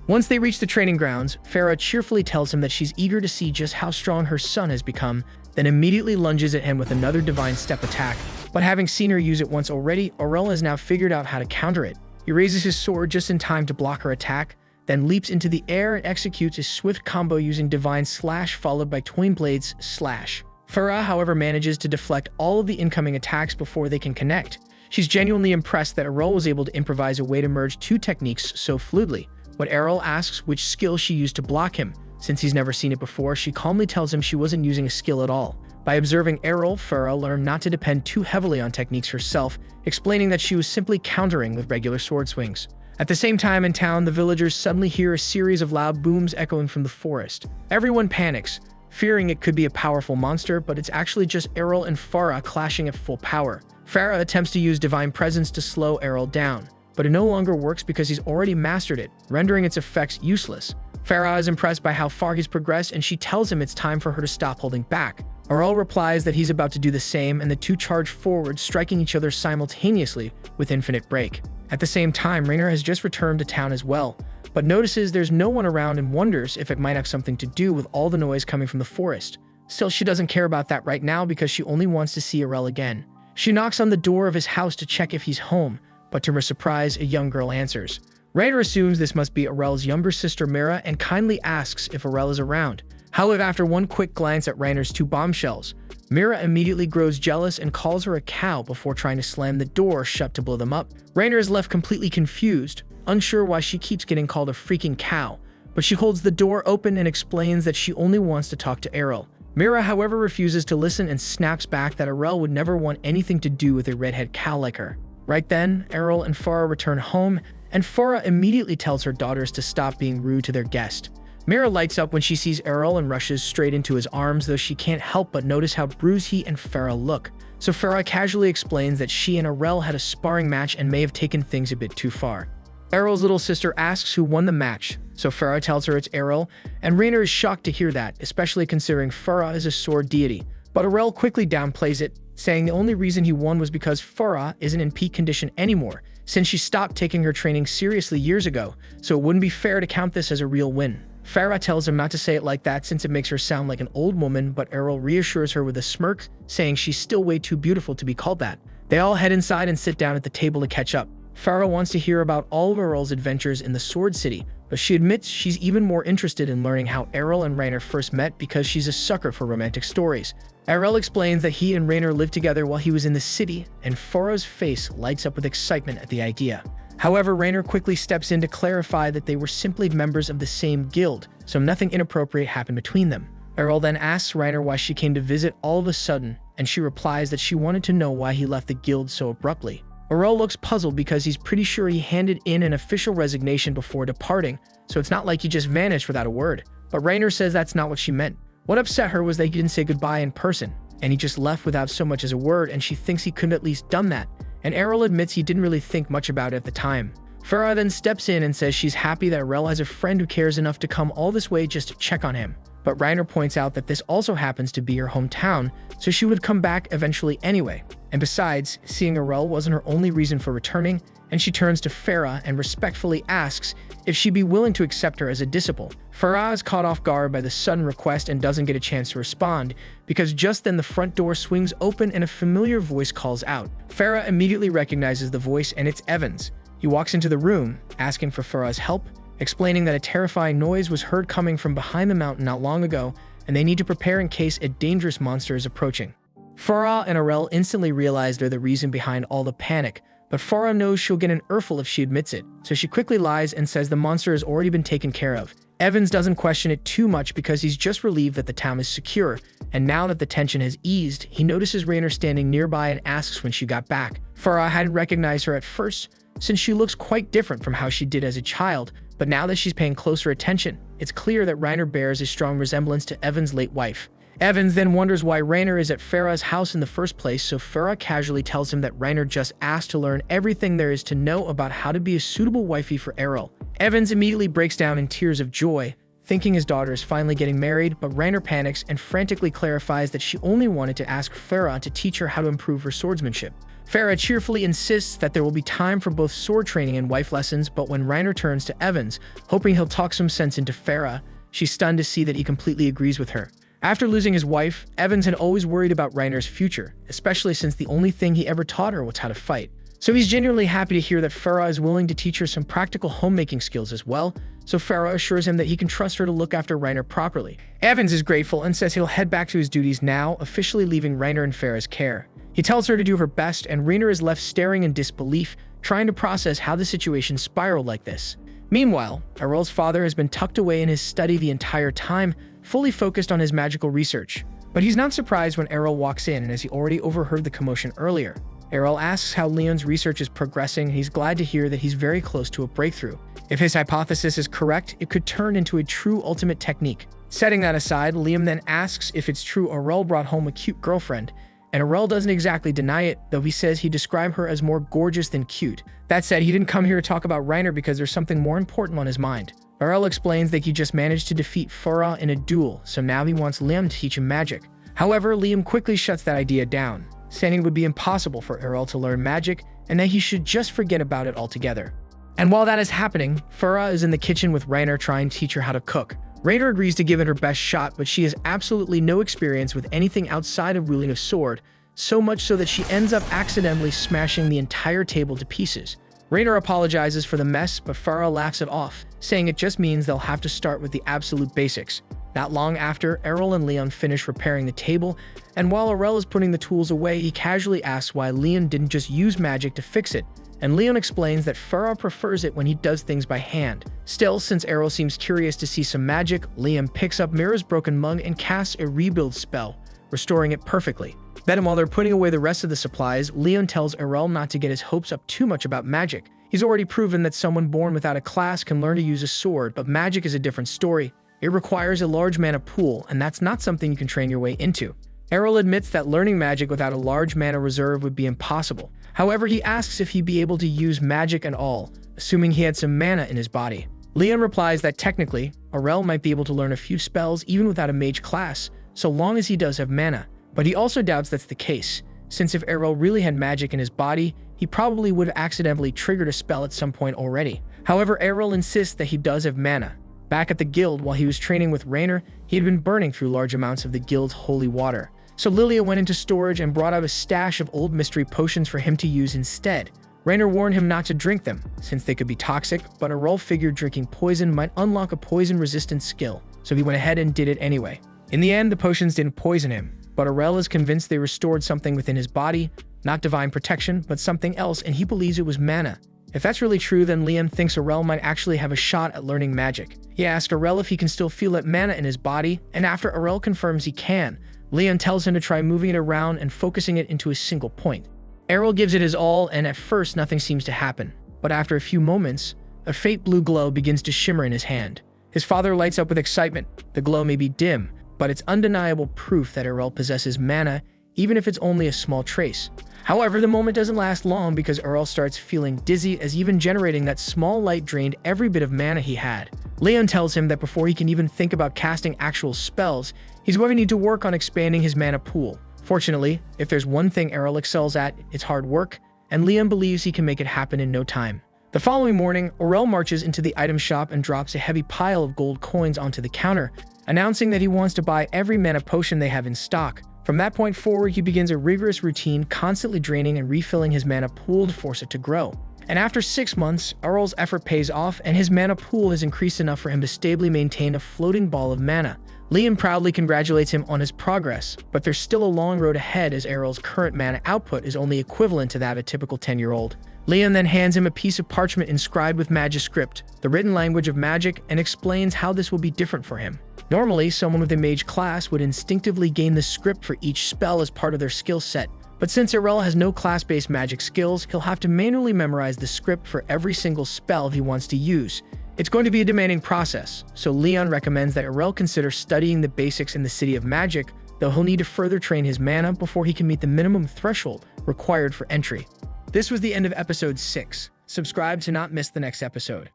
Once they reach the training grounds, Fara cheerfully tells him that she's eager to see just how strong her son has become, then immediately lunges at him with another divine step attack. But having seen her use it once already, Arel has now figured out how to counter it. He raises his sword just in time to block her attack, then leaps into the air and executes a swift combo using Divine Slash followed by Twin Blades Slash. Fara, however, manages to deflect all of the incoming attacks before they can connect. She's genuinely impressed that Arel was able to improvise a way to merge two techniques so fluidly. When Arel asks which skill she used to block him, since he's never seen it before, she calmly tells him she wasn't using a skill at all. By observing Arel, Fara learned not to depend too heavily on techniques herself, explaining that she was simply countering with regular sword swings. At the same time in town, the villagers suddenly hear a series of loud booms echoing from the forest. Everyone panics, fearing it could be a powerful monster, but it's actually just Arel and Fara clashing at full power. Fara attempts to use Divine Presence to slow Arel down, but it no longer works because he's already mastered it, rendering its effects useless. Fara is impressed by how far he's progressed, and she tells him it's time for her to stop holding back. Arel replies that he's about to do the same, and the two charge forward, striking each other simultaneously with infinite break. At the same time, Rainer has just returned to town as well, but notices there's no one around and wonders if it might have something to do with all the noise coming from the forest. Still, she doesn't care about that right now because she only wants to see Arel again. She knocks on the door of his house to check if he's home, but to her surprise, a young girl answers. Rainer assumes this must be Arel's younger sister Mira and kindly asks if Arel is around. However, after one quick glance at Rainer's two bombshells, Mira immediately grows jealous and calls her a cow before trying to slam the door shut to blow them up. Rainer is left completely confused, unsure why she keeps getting called a freaking cow, but she holds the door open and explains that she only wants to talk to Arel. Mira, however, refuses to listen and snaps back that Arel would nehever want anything to do with a redhead cow like her. Right then, Arel and Fara return home, and Fara immediately tells her daughters to stop being rude to their guest. Mira lights up when she sees Arel and rushes straight into his arms, though she can't help but notice how bruised he and Fara look. So Fara casually explains that she and Arel had a sparring match and may have taken things a bit too far. Arel's little sister asks who won the match, so Fara tells her it's Arel, and Rainer is shocked to hear that, especially considering Fara is a sword deity. But Arel quickly downplays it, saying the only reason he won was because Fara isn't in peak condition anymore, since she stopped taking her training seriously years ago, so it wouldn't be fair to count this as a real win. Fara tells him not to say it like that since it makes her sound like an old woman, but Arel reassures her with a smirk, saying she's still way too beautiful to be called that. They all head inside and sit down at the table to catch up. Fara wants to hear about all of Arel's adventures in the Sword City, but she admits she's even more interested in learning how Arel and Rainer first met because she's a sucker for romantic stories. Arel explains that he and Rainer lived together while he was in the city, and Fara's face lights up with excitement at the idea. However, Rainer quickly steps in to clarify that they were simply members of the same guild, so nothing inappropriate happened between them. Arel then asks Rainer why she came to visit all of a sudden, and she replies that she wanted to know why he left the guild so abruptly. Arel looks puzzled because he's pretty sure he handed in an official resignation before departing, so it's not like he just vanished without a word. But Rainer says that's not what she meant. What upset her was that he didn't say goodbye in person, and he just left without so much as a word, and she thinks he couldn't at least done that. And Arel admits he didn't really think much about it at the time. Fara then steps in and says she's happy that Arel has a friend who cares enough to come all this way just to check on him. but Reiner points out that this also happens to be her hometown, so she would come back eventually anyway. And besides, seeing Arel wasn't her only reason for returning, and she turns to Fara and respectfully asks if she'd be willing to accept her as a disciple. Fara is caught off guard by the sudden request and doesn't get a chance to respond, because just then the front door swings open and a familiar voice calls out. Fara immediately recognizes the voice, and it's Evans. He walks into the room, asking for Fara's help, explaining that a terrifying noise was heard coming from behind the mountain not long ago, and they need to prepare in case a dangerous monster is approaching. Fara and Arel instantly realize they're the reason behind all the panic, but Fara knows she'll get an earful if she admits it, so she quickly lies and says the monster has already been taken care of. Evans doesn't question it too much because he's just relieved that the town is secure, and now that the tension has eased, he notices Reiner standing nearby and asks when she got back. Fara hadn't recognized her at first, since she looks quite different from how she did as a child, but now that she's paying closer attention, it's clear that Reiner bears a strong resemblance to Evans' late wife. Evans then wonders why Reiner is at Fara's house in the first place, so Fara casually tells him that Reiner just asked to learn everything there is to know about how to be a suitable wifey for Arel. Evans immediately breaks down in tears of joy, thinking his daughter is finally getting married, but Reiner panics and frantically clarifies that she only wanted to ask Fara to teach her how to improve her swordsmanship. Fara cheerfully insists that there will be time for both sword training and wife lessons, but when Reiner turns to Evans, hoping he'll talk some sense into Fara, she's stunned to see that he completely agrees with her. After losing his wife, Evans had always worried about Reiner's future, especially since the only thing he ever taught her was how to fight. So he's genuinely happy to hear that Fara is willing to teach her some practical homemaking skills as well, so Fara assures him that he can trust her to look after Reiner properly. Evans is grateful and says he'll head back to his duties now, officially leaving Reiner in Fara's care. He tells her to do her best, and Reiner is left staring in disbelief, trying to process how the situation spiraled like this. Meanwhile, Arel's father has been tucked away in his study the entire time, fully focused on his magical research. But he's not surprised when Arel walks in, and as he already overheard the commotion earlier. Arel asks how Leon's research is progressing, and he's glad to hear that he's very close to a breakthrough. If his hypothesis is correct, it could turn into a true ultimate technique. Setting that aside, Liam then asks if it's true Arel brought home a cute girlfriend, and Arel doesn't exactly deny it, though he says he'd describe her as more gorgeous than cute. That said, he didn't come here to talk about Reiner because there's something more important on his mind. Arel explains that he just managed to defeat Fara in a duel, so now he wants Liam to teach him magic. However, Liam quickly shuts that idea down, saying it would be impossible for Arel to learn magic and that he should just forget about it altogether. And while that is happening, Fara is in the kitchen with Reiner trying to teach her how to cook. Reiner agrees to give it her best shot, but she has absolutely no experience with anything outside of wielding a sword, so much so that she ends up accidentally smashing the entire table to pieces. Reiner apologizes for the mess, but Fara laughs it off, saying it just means they'll have to start with the absolute basics. Not long after, Arel and Leon finish repairing the table, and while Arel is putting the tools away, he casually asks why Leon didn't just use magic to fix it, and Leon explains that Fara prefers it when he does things by hand. Still, since Arel seems curious to see some magic, Liam picks up Mira's broken mug and casts a rebuild spell, restoring it perfectly. Then, while they're putting away the rest of the supplies, Leon tells Arel not to get his hopes up too much about magic. He's already proven that someone born without a class can learn to use a sword, but magic is a different story. It requires a large mana pool, and that's not something you can train your way into. Arel admits that learning magic without a large mana reserve would be impossible. However, he asks if he'd be able to use magic at all, assuming he had some mana in his body. Leon replies that technically, Arel might be able to learn a few spells even without a mage class, so long as he does have mana. But he also doubts that's the case, since if Arel really had magic in his body, he probably would have accidentally triggered a spell at some point already. However, Arel insists that he does have mana. Back at the guild, while he was training with Reiner, he had been burning through large amounts of the guild's holy water. So Lilia went into storage and brought out a stash of old mystery potions for him to use instead. Reiner warned him not to drink them, since they could be toxic, but Arel figured drinking poison might unlock a poison-resistant skill, so he went ahead and did it anyway. In the end, the potions didn't poison him, but Arel is convinced they restored something within his body, not divine protection, but something else, and he believes it was mana. If that's really true, then Liam thinks Arel might actually have a shot at learning magic. He asks Arel if he can still feel that mana in his body, and after Arel confirms he can, Leon tells him to try moving it around and focusing it into a single point. Arel gives it his all, and at first nothing seems to happen. But after a few moments, a faint blue glow begins to shimmer in his hand. His father lights up with excitement. The glow may be dim, but it's undeniable proof that Arel possesses mana, even if it's only a small trace. However, the moment doesn't last long because Arel starts feeling dizzy as even generating that small light drained every bit of mana he had. Leon tells him that before he can even think about casting actual spells, he's going to need to work on expanding his mana pool. Fortunately, if there's one thing Arel excels at, it's hard work, and Leon believes he can make it happen in no time. The following morning, Arel marches into the item shop and drops a heavy pile of gold coins onto the counter, announcing that he wants to buy every mana potion they have in stock. From that point forward, he begins a rigorous routine, constantly draining and refilling his mana pool to force it to grow. And after 6 months, Arel's effort pays off, and his mana pool has increased enough for him to stably maintain a floating ball of mana. Liam proudly congratulates him on his progress, but there's still a long road ahead as Arel's current mana output is only equivalent to that of a typical 10-year-old. Leon then hands him a piece of parchment inscribed with Magiscript, the written language of magic, and explains how this will be different for him. Normally, someone with a mage class would instinctively gain the script for each spell as part of their skill set, but since Arel has no class-based magic skills, he'll have to manually memorize the script for every single spell he wants to use. It's going to be a demanding process, so Leon recommends that Arel consider studying the basics in the City of Magic, though he'll need to further train his mana before he can meet the minimum threshold required for entry. This was the end of episode 6. Subscribe to not miss the next episode.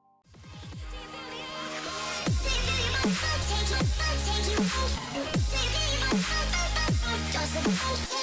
Take it,